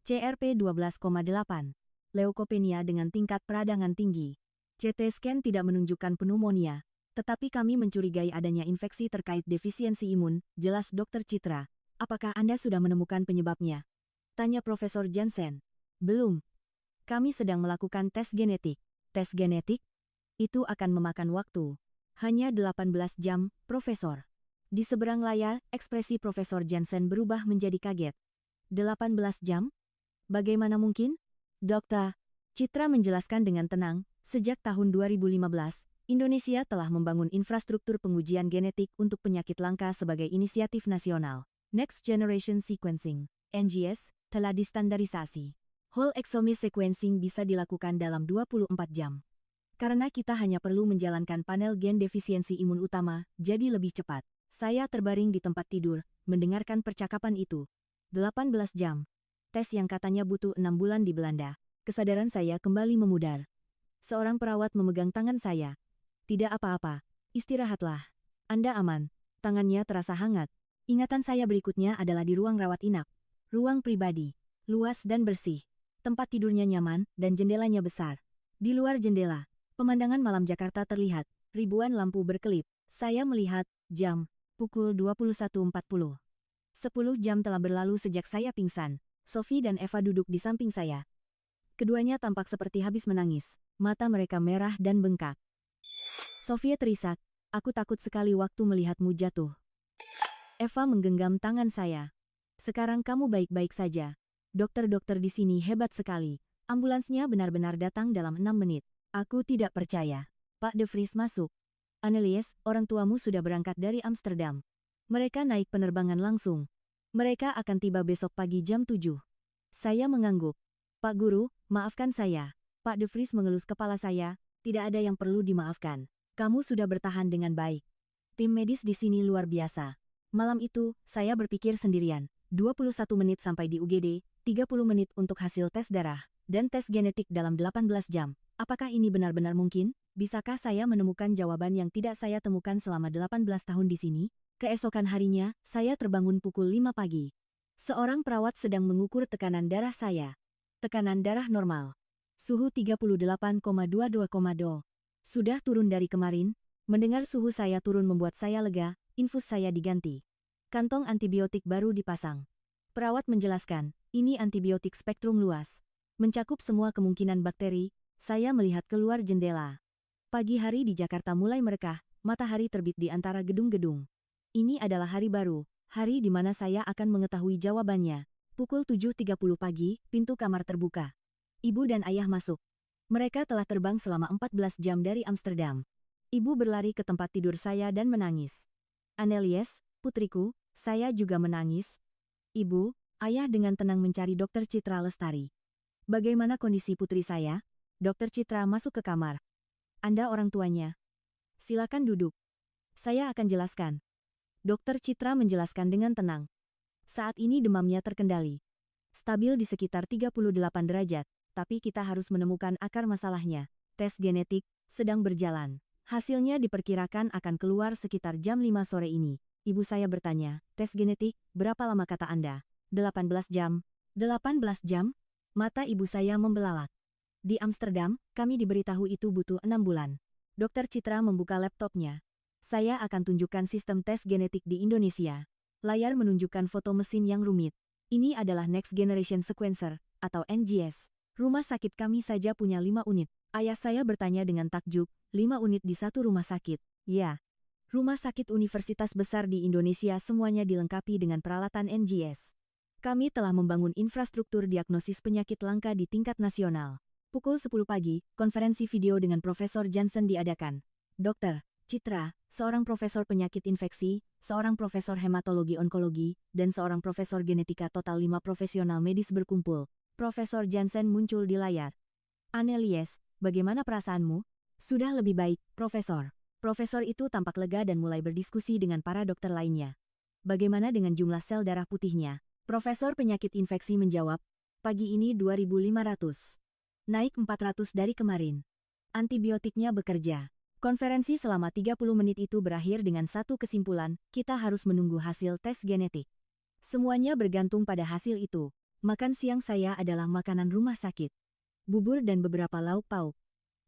CRP 12,8. Leukopenia dengan tingkat peradangan tinggi. CT scan tidak menunjukkan pneumonia, tetapi kami mencurigai adanya infeksi terkait defisiensi imun, jelas Dr. Citra. Apakah Anda sudah menemukan penyebabnya? Tanya Profesor Jansen. Belum. Kami sedang melakukan tes genetik. Tes genetik? Itu akan memakan waktu. Hanya 18 jam, Profesor. Di seberang layar, ekspresi Profesor Jansen berubah menjadi kaget. 18 jam? Bagaimana mungkin? Dokter Citra menjelaskan dengan tenang, sejak tahun 2015, Indonesia telah membangun infrastruktur pengujian genetik untuk penyakit langka sebagai inisiatif nasional. Next Generation Sequencing, NGS, telah distandarisasi. Whole exome sequencing bisa dilakukan dalam 24 jam. Karena kita hanya perlu menjalankan panel gen defisiensi imun utama, jadi lebih cepat. Saya terbaring di tempat tidur, mendengarkan percakapan itu. 18 jam. Tes yang katanya butuh 6 bulan di Belanda. Kesadaran saya kembali memudar. Seorang perawat memegang tangan saya. Tidak apa-apa. Istirahatlah. Anda aman. Tangannya terasa hangat. Ingatan saya berikutnya adalah di ruang rawat inap. Ruang pribadi. Luas dan bersih. Tempat tidurnya nyaman dan jendelanya besar. Di luar jendela, pemandangan malam Jakarta terlihat. Ribuan lampu berkelip. Saya melihat jam. Pukul 21.40. 10 jam telah berlalu sejak saya pingsan. Sophie dan Eva duduk di samping saya. Keduanya tampak seperti habis menangis. Mata mereka merah dan bengkak. Sophie terisak. Aku takut sekali waktu melihatmu jatuh. Eva menggenggam tangan saya. Sekarang kamu baik-baik saja. Dokter-dokter di sini hebat sekali. Ambulansnya benar-benar datang dalam 6 menit. Aku tidak percaya. Pak De Vries masuk. Annelies, orang tuamu sudah berangkat dari Amsterdam. Mereka naik penerbangan langsung. Mereka akan tiba besok pagi jam 7. Saya mengangguk. Pak Guru, maafkan saya. Pak De Vries mengelus kepala saya. Tidak ada yang perlu dimaafkan. Kamu sudah bertahan dengan baik. Tim medis di sini luar biasa. Malam itu, saya berpikir sendirian. 21 menit sampai di UGD, 30 menit untuk hasil tes darah, dan tes genetik dalam 18 jam. Apakah ini benar-benar mungkin? Bisakah saya menemukan jawaban yang tidak saya temukan selama 18 tahun di sini? Keesokan harinya, saya terbangun pukul 5 pagi. Seorang perawat sedang mengukur tekanan darah saya. Tekanan darah normal. Suhu 38,22,2. Sudah turun dari kemarin. Mendengar suhu saya turun membuat saya lega, infus saya diganti. Kantong antibiotik baru dipasang. Perawat menjelaskan, ini antibiotik spektrum luas. Mencakup semua kemungkinan bakteri. Saya melihat keluar jendela. Pagi hari di Jakarta mulai merekah, matahari terbit di antara gedung-gedung. Ini adalah hari baru, hari di mana saya akan mengetahui jawabannya. Pukul 7.30 pagi, pintu kamar terbuka. Ibu dan ayah masuk. Mereka telah terbang selama 14 jam dari Amsterdam. Ibu berlari ke tempat tidur saya dan menangis. Annelies, putriku, saya juga menangis. Ibu, ayah dengan tenang mencari Dokter Citra Lestari. Bagaimana kondisi putri saya? Dokter Citra masuk ke kamar. Anda orang tuanya. Silakan duduk. Saya akan jelaskan. Dokter Citra menjelaskan dengan tenang. Saat ini demamnya terkendali. Stabil di sekitar 38 derajat, tapi kita harus menemukan akar masalahnya. Tes genetik sedang berjalan. Hasilnya diperkirakan akan keluar sekitar jam 5 sore ini. Ibu saya bertanya, tes genetik, berapa lama kata Anda? 18 jam. 18 jam? Mata ibu saya membelalak. Di Amsterdam, kami diberitahu itu butuh 6 bulan. Dokter Citra membuka laptopnya. Saya akan tunjukkan sistem tes genetik di Indonesia. Layar menunjukkan foto mesin yang rumit. Ini adalah Next Generation Sequencer, atau NGS. Rumah sakit kami saja punya 5 unit. Ayah saya bertanya dengan takjub, 5 unit di satu rumah sakit. Ya. Rumah sakit universitas besar di Indonesia semuanya dilengkapi dengan peralatan NGS. Kami telah membangun infrastruktur diagnosis penyakit langka di tingkat nasional. Pukul 10 pagi, konferensi video dengan Profesor Jansen diadakan. Dokter Citra, seorang profesor penyakit infeksi, seorang profesor hematologi onkologi, dan seorang profesor genetika total 5 profesional medis berkumpul. Profesor Jansen muncul di layar. Annelies, bagaimana perasaanmu? Sudah lebih baik, Profesor. Profesor itu tampak lega dan mulai berdiskusi dengan para dokter lainnya. Bagaimana dengan jumlah sel darah putihnya? Profesor penyakit infeksi menjawab, pagi ini 2.500. Naik 400 dari kemarin. Antibiotiknya bekerja. Konferensi selama 30 menit itu berakhir dengan satu kesimpulan, kita harus menunggu hasil tes genetik. Semuanya bergantung pada hasil itu. Makan siang saya adalah makanan rumah sakit. Bubur dan beberapa lauk pauk.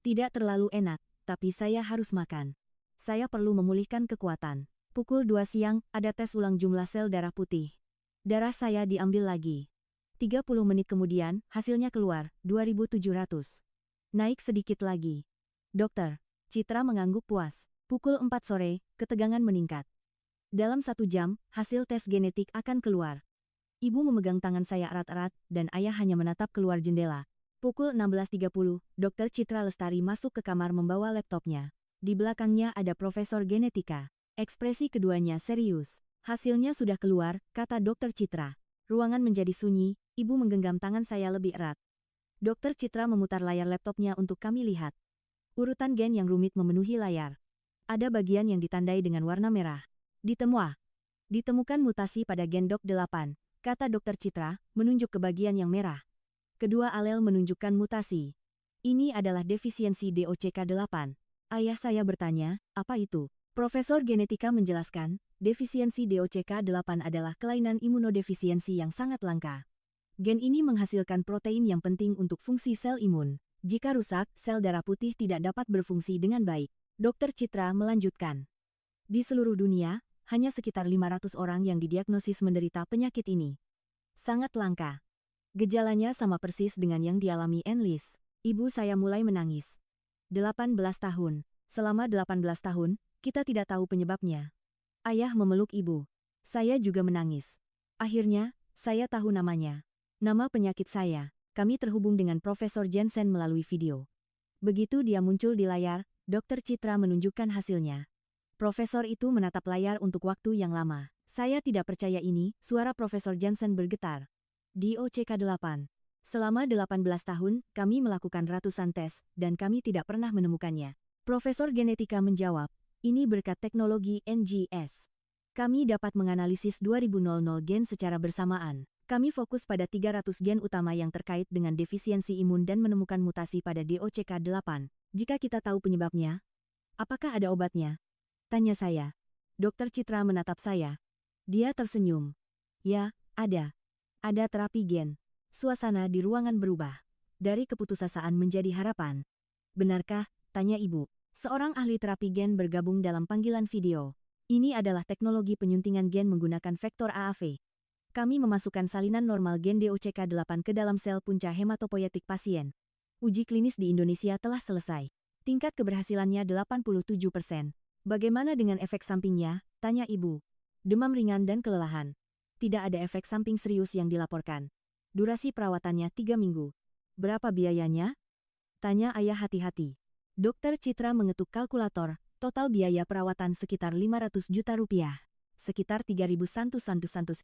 Tidak terlalu enak, tapi saya harus makan. Saya perlu memulihkan kekuatan. Pukul 2 siang, ada tes ulang jumlah sel darah putih. Darah saya diambil lagi. 30 menit kemudian, hasilnya keluar, 2.700. Naik sedikit lagi. Dokter Citra mengangguk puas. Pukul 4 sore, ketegangan meningkat. Dalam 1 jam, hasil tes genetik akan keluar. Ibu memegang tangan saya erat-erat, dan ayah hanya menatap keluar jendela. Pukul 16.30, Dokter Citra Lestari masuk ke kamar membawa laptopnya. Di belakangnya ada Profesor Genetika. Ekspresi keduanya serius. Hasilnya sudah keluar, kata Dokter Citra. Ruangan menjadi sunyi, ibu menggenggam tangan saya lebih erat. Dokter Citra memutar layar laptopnya untuk kami lihat. Urutan gen yang rumit memenuhi layar. Ada bagian yang ditandai dengan warna merah. Ditemukan mutasi pada gen DOC8, kata Dokter Citra, menunjuk ke bagian yang merah. Kedua alel menunjukkan mutasi. Ini adalah defisiensi DOCK8. Ayah saya bertanya, apa itu? Profesor genetika menjelaskan, defisiensi DOCK8 adalah kelainan imunodefisiensi yang sangat langka. Gen ini menghasilkan protein yang penting untuk fungsi sel imun. Jika rusak, sel darah putih tidak dapat berfungsi dengan baik. Dokter Citra melanjutkan. Di seluruh dunia, hanya sekitar 500 orang yang didiagnosis menderita penyakit ini. Sangat langka. Gejalanya sama persis dengan yang dialami Enlis. Ibu saya mulai menangis. 18 tahun. Selama 18 tahun, kita tidak tahu penyebabnya. Ayah memeluk ibu. Saya juga menangis. Akhirnya, saya tahu namanya. Nama penyakit saya. Kami terhubung dengan Profesor Jensen melalui video. Begitu dia muncul di layar, Dokter Citra menunjukkan hasilnya. Profesor itu menatap layar untuk waktu yang lama. Saya tidak percaya ini, suara Profesor Jensen bergetar. DOCK8. Selama 18 tahun, kami melakukan ratusan tes, dan kami tidak pernah menemukannya. Profesor genetika menjawab, ini berkat teknologi NGS. Kami dapat menganalisis 2000 gen secara bersamaan. Kami fokus pada 300 gen utama yang terkait dengan defisiensi imun dan menemukan mutasi pada DOCK8. Jika kita tahu penyebabnya, apakah ada obatnya? Tanya saya. Dokter Citra menatap saya. Dia tersenyum. Ya, ada. Ada terapi gen. Suasana di ruangan berubah. Dari keputusasaan menjadi harapan. Benarkah? Tanya ibu. Seorang ahli terapi gen bergabung dalam panggilan video. Ini adalah teknologi penyuntingan gen menggunakan vektor AAV. Kami memasukkan salinan normal gen DOCK8 ke dalam sel punca hematopoietik pasien. Uji klinis di Indonesia telah selesai. Tingkat keberhasilannya 87%. Bagaimana dengan efek sampingnya? Tanya ibu. Demam ringan dan kelelahan. Tidak ada efek samping serius yang dilaporkan. Durasi perawatannya 3 minggu. Berapa biayanya? Tanya ayah hati-hati. Dokter Citra mengetuk kalkulator, total biaya perawatan sekitar 500 juta rupiah. Sekitar 3.100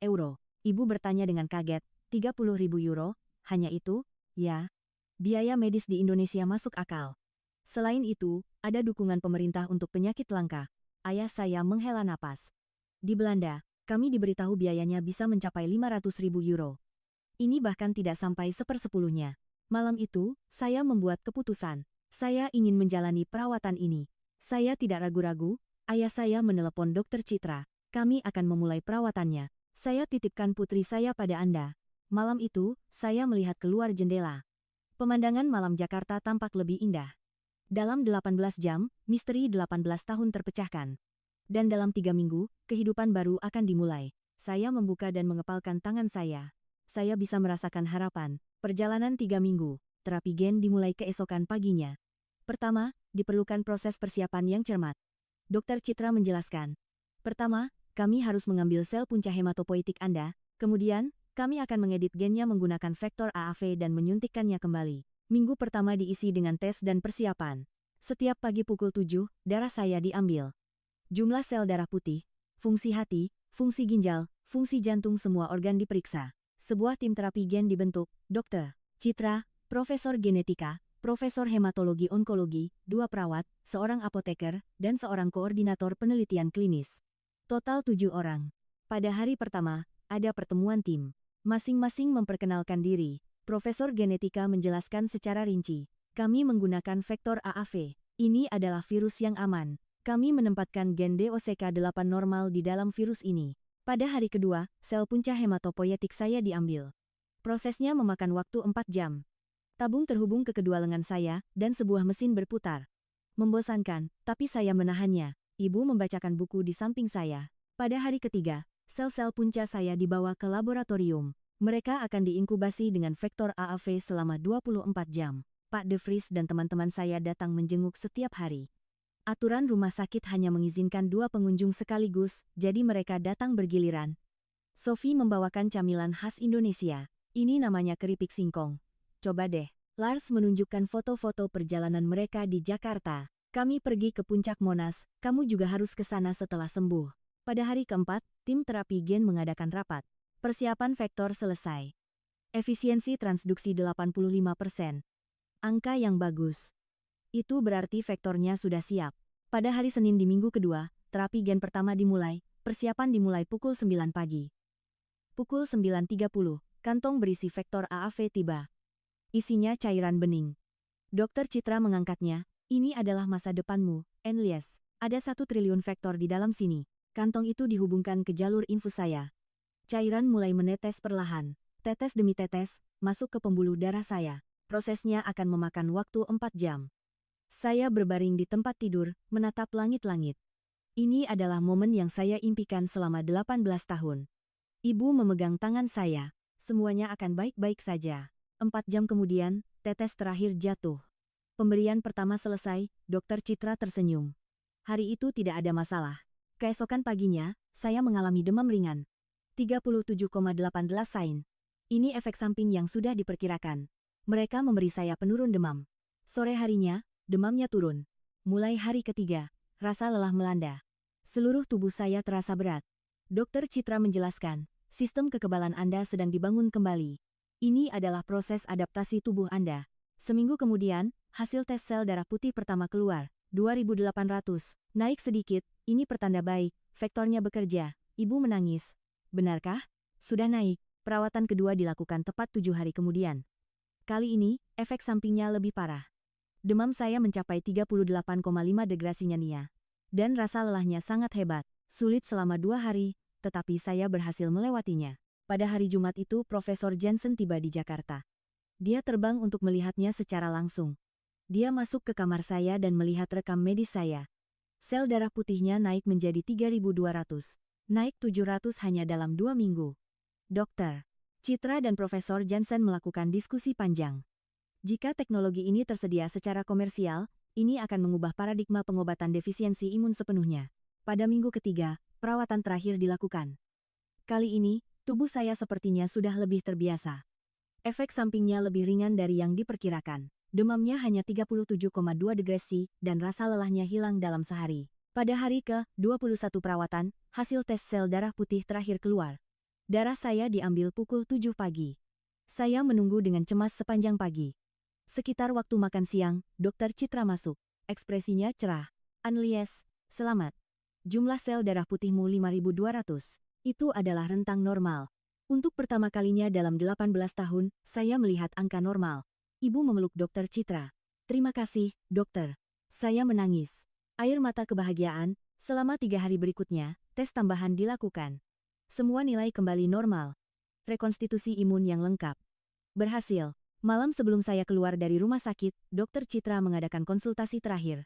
euro. Ibu bertanya dengan kaget, 30.000 euro, hanya itu? Ya. Biaya medis di Indonesia masuk akal. Selain itu, ada dukungan pemerintah untuk penyakit langka. Ayah saya menghela napas. Di Belanda, kami diberitahu biayanya bisa mencapai 500.000 euro. Ini bahkan tidak sampai sepersepuluhnya. Malam itu, saya membuat keputusan. Saya ingin menjalani perawatan ini. Saya tidak ragu-ragu, ayah saya menelepon Dokter Citra. Kami akan memulai perawatannya. Saya titipkan putri saya pada Anda. Malam itu, saya melihat keluar jendela. Pemandangan malam Jakarta tampak lebih indah. Dalam 18 jam, misteri 18 tahun terpecahkan. Dan dalam 3 minggu, kehidupan baru akan dimulai. Saya membuka dan mengepalkan tangan saya. Saya bisa merasakan harapan. Perjalanan 3 minggu. Terapi gen dimulai keesokan paginya. Pertama, diperlukan proses persiapan yang cermat. Dokter Citra menjelaskan. Pertama, kami harus mengambil sel punca hematopoietik Anda. Kemudian, kami akan mengedit gennya menggunakan vektor AAV dan menyuntikkannya kembali. Minggu pertama diisi dengan tes dan persiapan. Setiap pagi pukul 7, darah saya diambil. Jumlah sel darah putih, fungsi hati, fungsi ginjal, fungsi jantung semua organ diperiksa. Sebuah tim terapi gen dibentuk, Dokter Citra, Profesor Genetika, Profesor Hematologi Onkologi, 2 perawat, seorang apoteker, dan seorang koordinator penelitian klinis. Total 7 orang. Pada hari pertama, ada pertemuan tim. Masing-masing memperkenalkan diri. Profesor Genetika menjelaskan secara rinci. Kami menggunakan vektor AAV. Ini adalah virus yang aman. Kami menempatkan gen DOCK8 normal di dalam virus ini. Pada hari kedua, sel punca hematopoietik saya diambil. Prosesnya memakan waktu 4 jam. Tabung terhubung ke kedua lengan saya, dan sebuah mesin berputar. Membosankan, tapi saya menahannya. Ibu membacakan buku di samping saya. Pada hari ketiga, sel-sel punca saya dibawa ke laboratorium. Mereka akan diinkubasi dengan vektor AAV selama 24 jam. Pak De Vries dan teman-teman saya datang menjenguk setiap hari. Aturan rumah sakit hanya mengizinkan 2 pengunjung sekaligus, jadi mereka datang bergiliran. Sophie membawakan camilan khas Indonesia. Ini namanya keripik singkong. Coba deh. Lars menunjukkan foto-foto perjalanan mereka di Jakarta. Kami pergi ke puncak Monas, kamu juga harus ke sana setelah sembuh. Pada hari keempat, tim terapi gen mengadakan rapat. Persiapan vektor selesai. Efisiensi transduksi 85%. Angka yang bagus. Itu berarti vektornya sudah siap. Pada hari Senin di minggu kedua, terapi gen pertama dimulai, persiapan dimulai pukul 9 pagi. Pukul 9.30, kantong berisi vektor AAV tiba. Isinya cairan bening. Dokter Citra mengangkatnya, Ini adalah masa depanmu, Annelies. Ada 1 triliun vektor di dalam sini. Kantong itu dihubungkan ke jalur infus saya. Cairan mulai menetes perlahan. Tetes demi tetes, masuk ke pembuluh darah saya. Prosesnya akan memakan waktu 4 jam. Saya berbaring di tempat tidur, menatap langit-langit. Ini adalah momen yang saya impikan selama 18 tahun. Ibu memegang tangan saya. Semuanya akan baik-baik saja. 4 jam kemudian, tetes terakhir jatuh. Pemberian pertama selesai, Dokter Citra tersenyum. Hari itu tidak ada masalah. Keesokan paginya, saya mengalami demam ringan. 37,18 sain. Ini efek samping yang sudah diperkirakan. Mereka memberi saya penurun demam. Sore harinya, demamnya turun. Mulai hari ketiga, rasa lelah melanda. Seluruh tubuh saya terasa berat. Dokter Citra menjelaskan, sistem kekebalan Anda sedang dibangun kembali. Ini adalah proses adaptasi tubuh Anda. Seminggu kemudian, hasil tes sel darah putih pertama keluar. 2.800, naik sedikit, ini pertanda baik, vektornya bekerja. Ibu menangis. Benarkah? Sudah naik. Perawatan kedua dilakukan tepat 7 hari kemudian. Kali ini, efek sampingnya lebih parah. Demam saya mencapai 38,5 degrasinya. Dan rasa lelahnya sangat hebat. Sulit selama 2 hari, tetapi saya berhasil melewatinya. Pada hari Jumat itu Profesor Jensen tiba di Jakarta. Dia terbang untuk melihatnya secara langsung. Dia masuk ke kamar saya dan melihat rekam medis saya. Sel darah putihnya naik menjadi 3.200. Naik 700 hanya dalam 2 minggu. Dokter Citra dan Profesor Jensen melakukan diskusi panjang. Jika teknologi ini tersedia secara komersial, ini akan mengubah paradigma pengobatan defisiensi imun sepenuhnya. Pada minggu ketiga, perawatan terakhir dilakukan. Kali ini, tubuh saya sepertinya sudah lebih terbiasa. Efek sampingnya lebih ringan dari yang diperkirakan. Demamnya hanya 37,2 degrasi dan rasa lelahnya hilang dalam sehari. Pada hari ke-21 perawatan, hasil tes sel darah putih terakhir keluar. Darah saya diambil pukul 7 pagi. Saya menunggu dengan cemas sepanjang pagi. Sekitar waktu makan siang, Dokter Citra masuk. Ekspresinya cerah. Annelies, selamat. Jumlah sel darah putihmu 5.200. Itu adalah rentang normal. Untuk pertama kalinya dalam 18 tahun, saya melihat angka normal. Ibu memeluk Dokter Citra. Terima kasih, dokter. Saya menangis. Air mata kebahagiaan. Selama 3 hari berikutnya, tes tambahan dilakukan. Semua nilai kembali normal. Rekonstitusi imun yang lengkap. Berhasil. Malam sebelum saya keluar dari rumah sakit, Dokter Citra mengadakan konsultasi terakhir.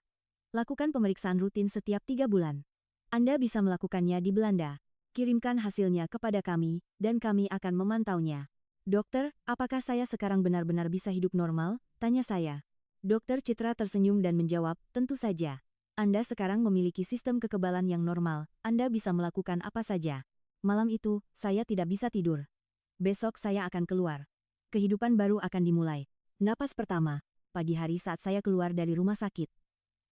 Lakukan pemeriksaan rutin setiap 3 bulan. Anda bisa melakukannya di Belanda. Kirimkan hasilnya kepada kami, dan kami akan memantaunya. Dokter, apakah saya sekarang benar-benar bisa hidup normal? Tanya saya. Dokter Citra tersenyum dan menjawab, tentu saja. Anda sekarang memiliki sistem kekebalan yang normal, Anda bisa melakukan apa saja. Malam itu, saya tidak bisa tidur. Besok saya akan keluar. Kehidupan baru akan dimulai. Napas pertama, pagi hari saat saya keluar dari rumah sakit.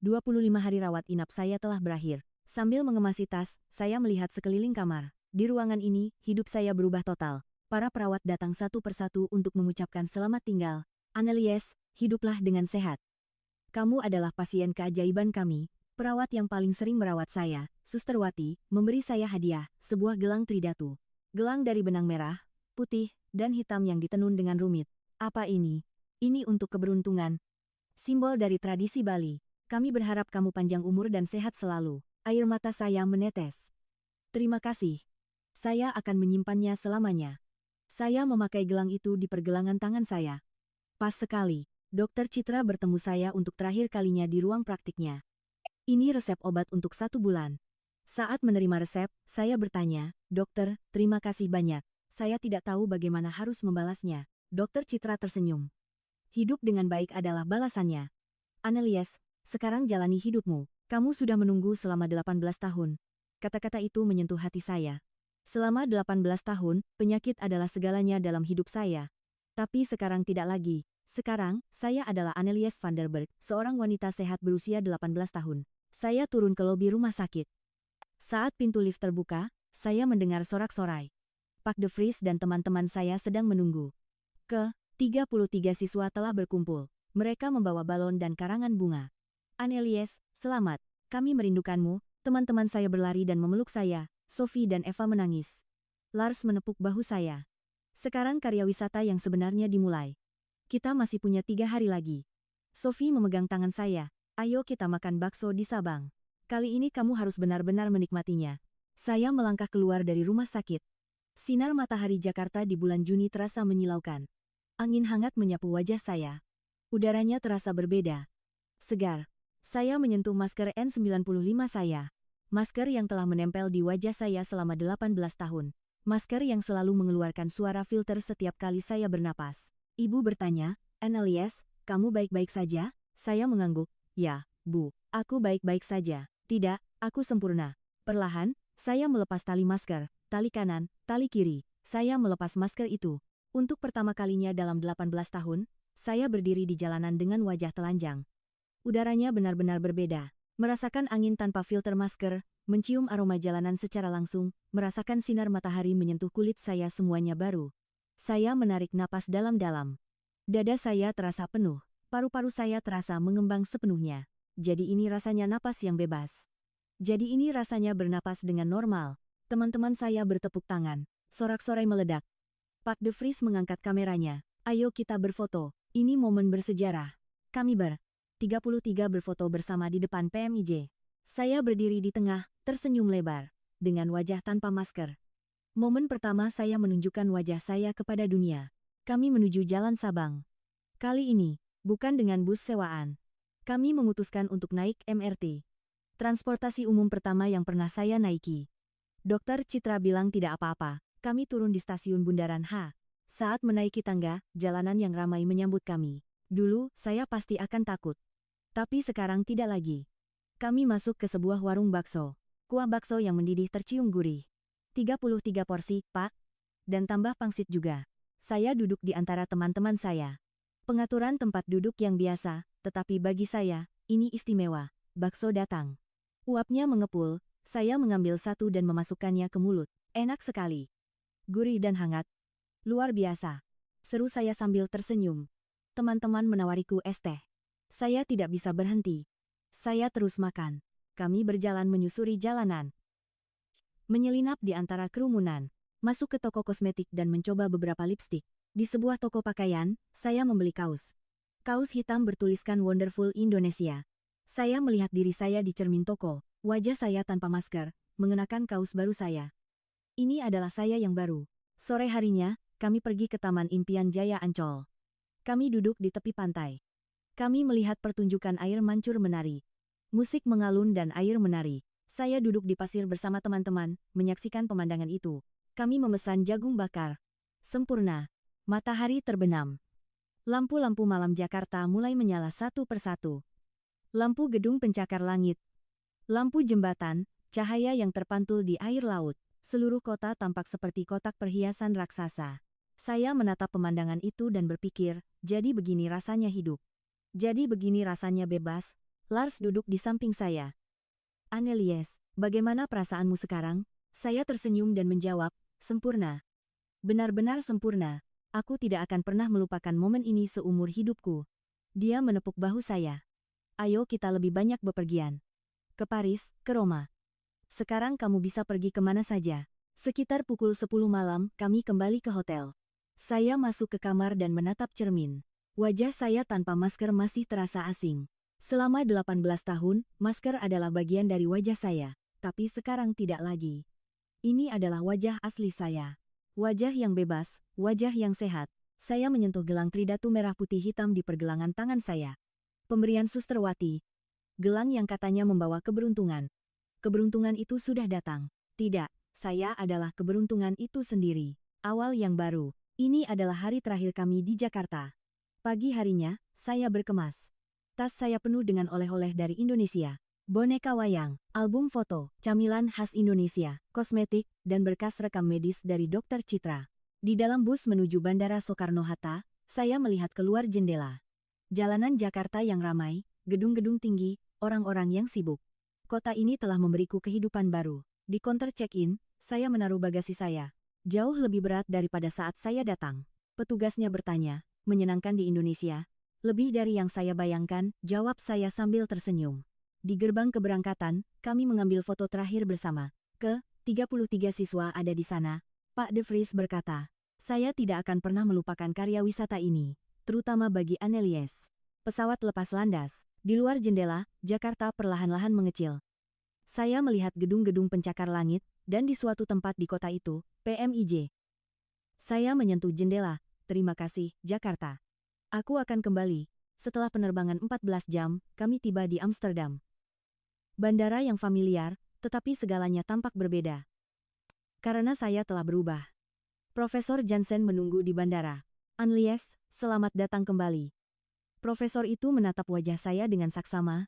25 hari rawat inap saya telah berakhir. Sambil mengemasi tas, saya melihat sekeliling kamar. Di ruangan ini, hidup saya berubah total. Para perawat datang satu persatu untuk mengucapkan selamat tinggal. Annelies, hiduplah dengan sehat. Kamu adalah pasien keajaiban kami. Perawat yang paling sering merawat saya, Suster Wati, memberi saya hadiah, sebuah gelang tridatu. Gelang dari benang merah, putih, dan hitam yang ditenun dengan rumit. Apa ini? Ini untuk keberuntungan. Simbol dari tradisi Bali. Kami berharap kamu panjang umur dan sehat selalu. Air mata saya menetes. Terima kasih. Saya akan menyimpannya selamanya. Saya memakai gelang itu di pergelangan tangan saya. Pas sekali, Dokter Citra bertemu saya untuk terakhir kalinya di ruang praktiknya. Ini resep obat untuk 1 bulan. Saat menerima resep, saya bertanya, Dokter, terima kasih banyak. Saya tidak tahu bagaimana harus membalasnya. Dokter Citra tersenyum. Hidup dengan baik adalah balasannya. Annelies, sekarang jalani hidupmu. Kamu sudah menunggu selama 18 tahun. Kata-kata itu menyentuh hati saya. Selama 18 tahun, penyakit adalah segalanya dalam hidup saya. Tapi sekarang tidak lagi. Sekarang, saya adalah Annelies van der Berg, seorang wanita sehat berusia 18 tahun. Saya turun ke lobi rumah sakit. Saat pintu lift terbuka, saya mendengar sorak-sorai. Pak De Vries dan teman-teman saya sedang menunggu. Ke-33 siswa telah berkumpul. Mereka membawa balon dan karangan bunga. Annelies, selamat. Kami merindukanmu. Teman-teman saya berlari dan memeluk saya. Sophie dan Eva menangis. Lars menepuk bahu saya. Sekarang karya wisata yang sebenarnya dimulai. Kita masih punya 3 hari lagi. Sophie memegang tangan saya. Ayo kita makan bakso di Sabang. Kali ini kamu harus benar-benar menikmatinya. Saya melangkah keluar dari rumah sakit. Sinar matahari Jakarta di bulan Juni terasa menyilaukan. Angin hangat menyapu wajah saya. Udaranya terasa berbeda. Segar. Saya menyentuh masker N95 saya. Masker yang telah menempel di wajah saya selama 18 tahun. Masker yang selalu mengeluarkan suara filter setiap kali saya bernapas. Ibu bertanya, Annelies, kamu baik-baik saja? Saya mengangguk. Ya, Bu. Aku baik-baik saja. Tidak, aku sempurna. Perlahan, saya melepas tali masker, tali kanan, tali kiri. Saya melepas masker itu. Untuk pertama kalinya dalam 18 tahun, saya berdiri di jalanan dengan wajah telanjang. Udaranya benar-benar berbeda. Merasakan angin tanpa filter masker, mencium aroma jalanan secara langsung, merasakan sinar matahari menyentuh kulit saya semuanya baru. Saya menarik napas dalam-dalam. Dada saya terasa penuh. Paru-paru saya terasa mengembang sepenuhnya. Jadi ini rasanya napas yang bebas. Jadi ini rasanya bernapas dengan normal. Teman-teman saya bertepuk tangan. Sorak-sorai meledak. Pak De Vries mengangkat kameranya. Ayo kita berfoto. Ini momen bersejarah. Kami 33 berfoto bersama di depan PMIJ. Saya berdiri di tengah, tersenyum lebar. Dengan wajah tanpa masker. Momen pertama saya menunjukkan wajah saya kepada dunia. Kami menuju Jalan Sabang. Kali ini, bukan dengan bus sewaan. Kami memutuskan untuk naik MRT. Transportasi umum pertama yang pernah saya naiki. Dokter Citra bilang tidak apa-apa. Kami turun di stasiun Bundaran H. Saat menaiki tangga, jalanan yang ramai menyambut kami. Dulu, saya pasti akan takut. Tapi sekarang tidak lagi. Kami masuk ke sebuah warung bakso. Kuah bakso yang mendidih tercium gurih. 33 porsi, Pak. Dan tambah pangsit juga. Saya duduk di antara teman-teman saya. Pengaturan tempat duduk yang biasa, tetapi bagi saya, ini istimewa. Bakso datang. Uapnya mengepul, saya mengambil satu dan memasukkannya ke mulut. Enak sekali. Gurih dan hangat. Luar biasa. Seru saya sambil tersenyum. Teman-teman menawariku es teh. Saya tidak bisa berhenti. Saya terus makan. Kami berjalan menyusuri jalanan. Menyelinap di antara kerumunan. Masuk ke toko kosmetik dan mencoba beberapa lipstik. Di sebuah toko pakaian, saya membeli kaos. Kaos hitam bertuliskan Wonderful Indonesia. Saya melihat diri saya di cermin toko. Wajah saya tanpa masker, mengenakan kaos baru saya. Ini adalah saya yang baru. Sore harinya, kami pergi ke Taman Impian Jaya Ancol. Kami duduk di tepi pantai. Kami melihat pertunjukan air mancur menari. Musik mengalun dan air menari. Saya duduk di pasir bersama teman-teman, menyaksikan pemandangan itu. Kami memesan jagung bakar. Sempurna. Matahari terbenam. Lampu-lampu malam Jakarta mulai menyala satu persatu. Lampu gedung pencakar langit. Lampu jembatan, cahaya yang terpantul di air laut. Seluruh kota tampak seperti kotak perhiasan raksasa. Saya menatap pemandangan itu dan berpikir, jadi begini rasanya hidup. Jadi begini rasanya bebas. Lars duduk di samping saya. Annelies, bagaimana perasaanmu sekarang? Saya tersenyum dan menjawab, sempurna. Benar-benar sempurna. Aku tidak akan pernah melupakan momen ini seumur hidupku. Dia menepuk bahu saya. Ayo kita lebih banyak bepergian. Ke Paris, ke Roma. Sekarang kamu bisa pergi kemana saja. Sekitar pukul 10 malam, kami kembali ke hotel. Saya masuk ke kamar dan menatap cermin. Wajah saya tanpa masker masih terasa asing. Selama 18 tahun, masker adalah bagian dari wajah saya. Tapi sekarang tidak lagi. Ini adalah wajah asli saya. Wajah yang bebas, wajah yang sehat. Saya menyentuh gelang tridatu merah putih hitam di pergelangan tangan saya. Pemberian Susterwati. Gelang yang katanya membawa keberuntungan. Keberuntungan itu sudah datang. Tidak, saya adalah keberuntungan itu sendiri. Awal yang baru. Ini adalah hari terakhir kami di Jakarta. Pagi harinya, saya berkemas. Tas saya penuh dengan oleh-oleh dari Indonesia. Boneka wayang, album foto, camilan khas Indonesia, kosmetik, dan berkas rekam medis dari Dokter Citra. Di dalam bus menuju Bandara Soekarno-Hatta, saya melihat keluar jendela. Jalanan Jakarta yang ramai, gedung-gedung tinggi, orang-orang yang sibuk. Kota ini telah memberiku kehidupan baru. Di counter check-in, saya menaruh bagasi saya. Jauh lebih berat daripada saat saya datang. Petugasnya bertanya, menyenangkan di Indonesia? Lebih dari yang saya bayangkan, jawab saya sambil tersenyum. Di gerbang keberangkatan, kami mengambil foto terakhir bersama. Ke-33 siswa ada di sana. Pak De Vries berkata, saya tidak akan pernah melupakan karya wisata ini, terutama bagi Annelies. Pesawat lepas landas. Di luar jendela, Jakarta perlahan-lahan mengecil. Saya melihat gedung-gedung pencakar langit, dan di suatu tempat di kota itu, PMIJ. Saya menyentuh jendela. Terima kasih, Jakarta. Aku akan kembali. Setelah penerbangan 14 jam, kami tiba di Amsterdam. Bandara yang familiar, tetapi segalanya tampak berbeda. Karena saya telah berubah. Profesor Jansen menunggu di bandara. Annelies, selamat datang kembali. Profesor itu menatap wajah saya dengan saksama.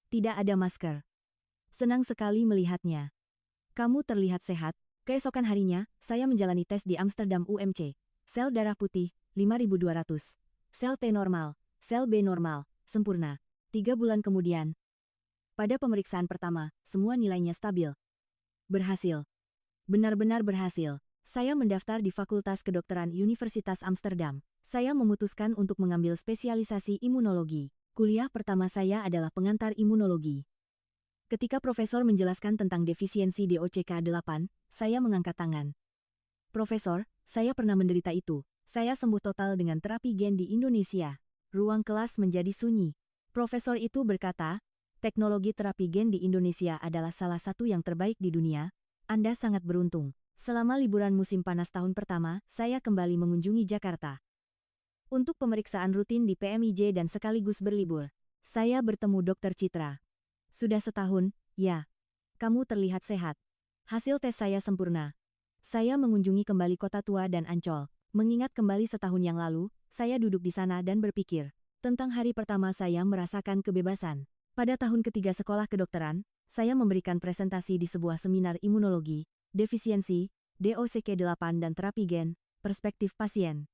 Tidak ada masker. Senang sekali melihatnya. Kamu terlihat sehat. Keesokan harinya, saya menjalani tes di Amsterdam UMC. Sel darah putih, 5200. Sel T normal, sel B normal, sempurna. 3 bulan kemudian. Pada pemeriksaan pertama, semua nilainya stabil. Berhasil. Benar-benar berhasil. Saya mendaftar di Fakultas Kedokteran Universitas Amsterdam. Saya memutuskan untuk mengambil spesialisasi imunologi. Kuliah pertama saya adalah pengantar imunologi. Ketika profesor menjelaskan tentang defisiensi DOCK8, saya mengangkat tangan. Profesor, saya pernah menderita itu. Saya sembuh total dengan terapi gen di Indonesia. Ruang kelas menjadi sunyi. Profesor itu berkata, teknologi terapi gen di Indonesia adalah salah satu yang terbaik di dunia. Anda sangat beruntung. Selama liburan musim panas tahun pertama, saya kembali mengunjungi Jakarta. Untuk pemeriksaan rutin di PMIJ dan sekaligus berlibur, saya bertemu Dr. Citra. Sudah setahun, ya. Kamu terlihat sehat. Hasil tes saya sempurna. Saya mengunjungi kembali kota tua dan Ancol. Mengingat kembali setahun yang lalu, saya duduk di sana dan berpikir tentang hari pertama saya merasakan kebebasan. Pada tahun ketiga sekolah kedokteran, saya memberikan presentasi di sebuah seminar imunologi, defisiensi, DOCK8 dan terapi gen, perspektif pasien.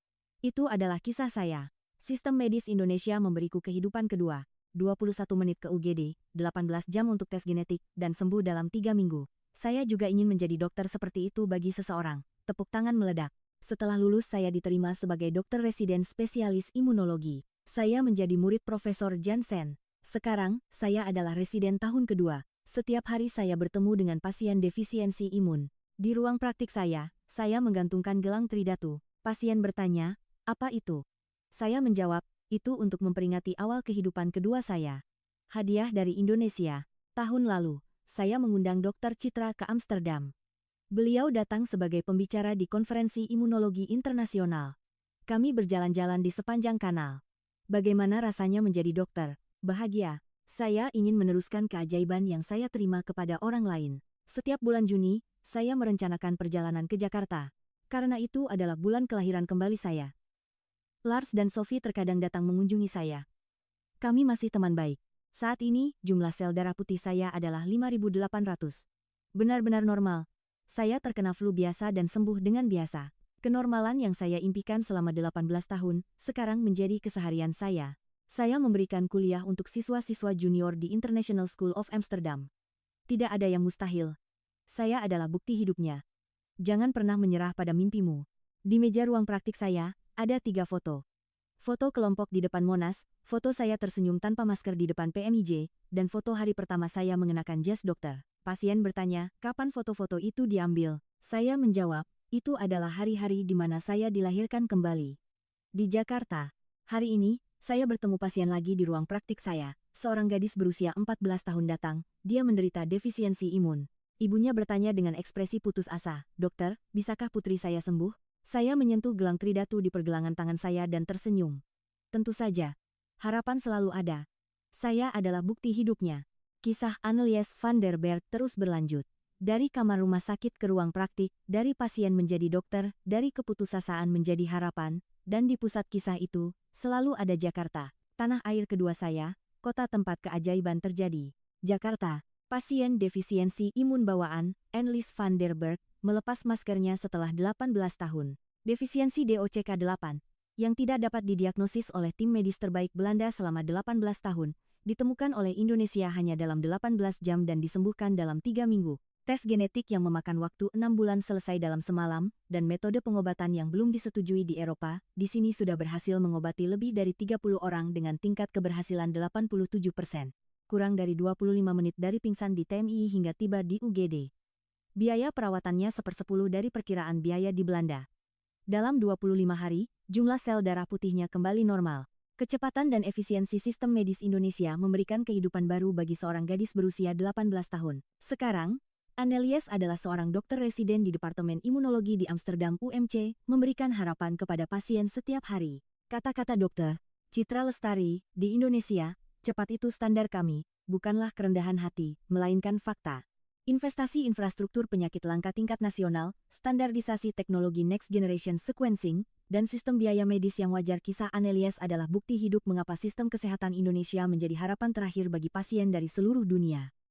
Itu adalah kisah saya. Sistem medis Indonesia memberiku kehidupan kedua. 21 menit ke UGD, 18 jam untuk tes genetik, dan sembuh dalam 3 minggu. Saya juga ingin menjadi dokter seperti itu bagi seseorang. Tepuk tangan meledak. Setelah lulus saya diterima sebagai dokter residen spesialis imunologi. Saya menjadi murid Profesor Jansen. Sekarang, saya adalah residen tahun kedua. Setiap hari saya bertemu dengan pasien defisiensi imun. Di ruang praktik saya menggantungkan gelang tridatu. Pasien bertanya, apa itu? Saya menjawab, itu untuk memperingati awal kehidupan kedua saya. Hadiah dari Indonesia. Tahun lalu, saya mengundang Dr. Citra ke Amsterdam. Beliau datang sebagai pembicara di konferensi imunologi internasional. Kami berjalan-jalan di sepanjang kanal. Bagaimana rasanya menjadi dokter? Bahagia. Saya ingin meneruskan keajaiban yang saya terima kepada orang lain. Setiap bulan Juni, saya merencanakan perjalanan ke Jakarta. Karena itu adalah bulan kelahiran kembali saya. Lars dan Sophie terkadang datang mengunjungi saya. Kami masih teman baik. Saat ini, jumlah sel darah putih saya adalah 5.800. Benar-benar normal. Saya terkena flu biasa dan sembuh dengan biasa. Kenormalan yang saya impikan selama 18 tahun, sekarang menjadi keseharian saya. Saya memberikan kuliah untuk siswa-siswa junior di International School of Amsterdam. Tidak ada yang mustahil. Saya adalah bukti hidupnya. Jangan pernah menyerah pada mimpimu. Di meja ruang praktik saya, ada 3 foto. Foto kelompok di depan Monas, foto saya tersenyum tanpa masker di depan PMIJ, dan foto hari pertama saya mengenakan jas dokter. Pasien bertanya, kapan foto-foto itu diambil? Saya menjawab, itu adalah hari-hari di mana saya dilahirkan kembali. Di Jakarta. Hari ini, saya bertemu pasien lagi di ruang praktik saya. Seorang gadis berusia 14 tahun datang, dia menderita defisiensi imun. Ibunya bertanya dengan ekspresi putus asa, dokter, bisakah putri saya sembuh? Saya menyentuh gelang tridatu di pergelangan tangan saya dan tersenyum. Tentu saja. Harapan selalu ada. Saya adalah bukti hidupnya. Kisah Annelies van der Berg terus berlanjut. Dari kamar rumah sakit ke ruang praktik, dari pasien menjadi dokter, dari keputusasaan menjadi harapan, dan di pusat kisah itu, selalu ada Jakarta, tanah air kedua saya, kota tempat keajaiban terjadi. Jakarta. Pasien defisiensi imun bawaan, Annelies van der Berg, melepas maskernya setelah 18 tahun. Defisiensi DOCK8, yang tidak dapat didiagnosis oleh tim medis terbaik Belanda selama 18 tahun, ditemukan oleh Indonesia hanya dalam 18 jam dan disembuhkan dalam 3 minggu. Tes genetik yang memakan waktu 6 bulan selesai dalam semalam, dan metode pengobatan yang belum disetujui di Eropa, di sini sudah berhasil mengobati lebih dari 30 orang dengan tingkat keberhasilan 87%. Kurang dari 25 menit dari pingsan di TMI hingga tiba di UGD. Biaya perawatannya 1/10 dari perkiraan biaya di Belanda. Dalam 25 hari, jumlah sel darah putihnya kembali normal. Kecepatan dan efisiensi sistem medis Indonesia memberikan kehidupan baru bagi seorang gadis berusia 18 tahun. Sekarang, Annelies adalah seorang dokter residen di Departemen Imunologi di Amsterdam UMC, memberikan harapan kepada pasien setiap hari. Kata-kata dokter Citra Lestari, di Indonesia, cepat itu standar kami, bukanlah kerendahan hati, melainkan fakta. Investasi infrastruktur penyakit langka tingkat nasional, standarisasi teknologi next generation sequencing, dan sistem biaya medis yang wajar. Kisah Annelies adalah bukti hidup mengapa sistem kesehatan Indonesia menjadi harapan terakhir bagi pasien dari seluruh dunia.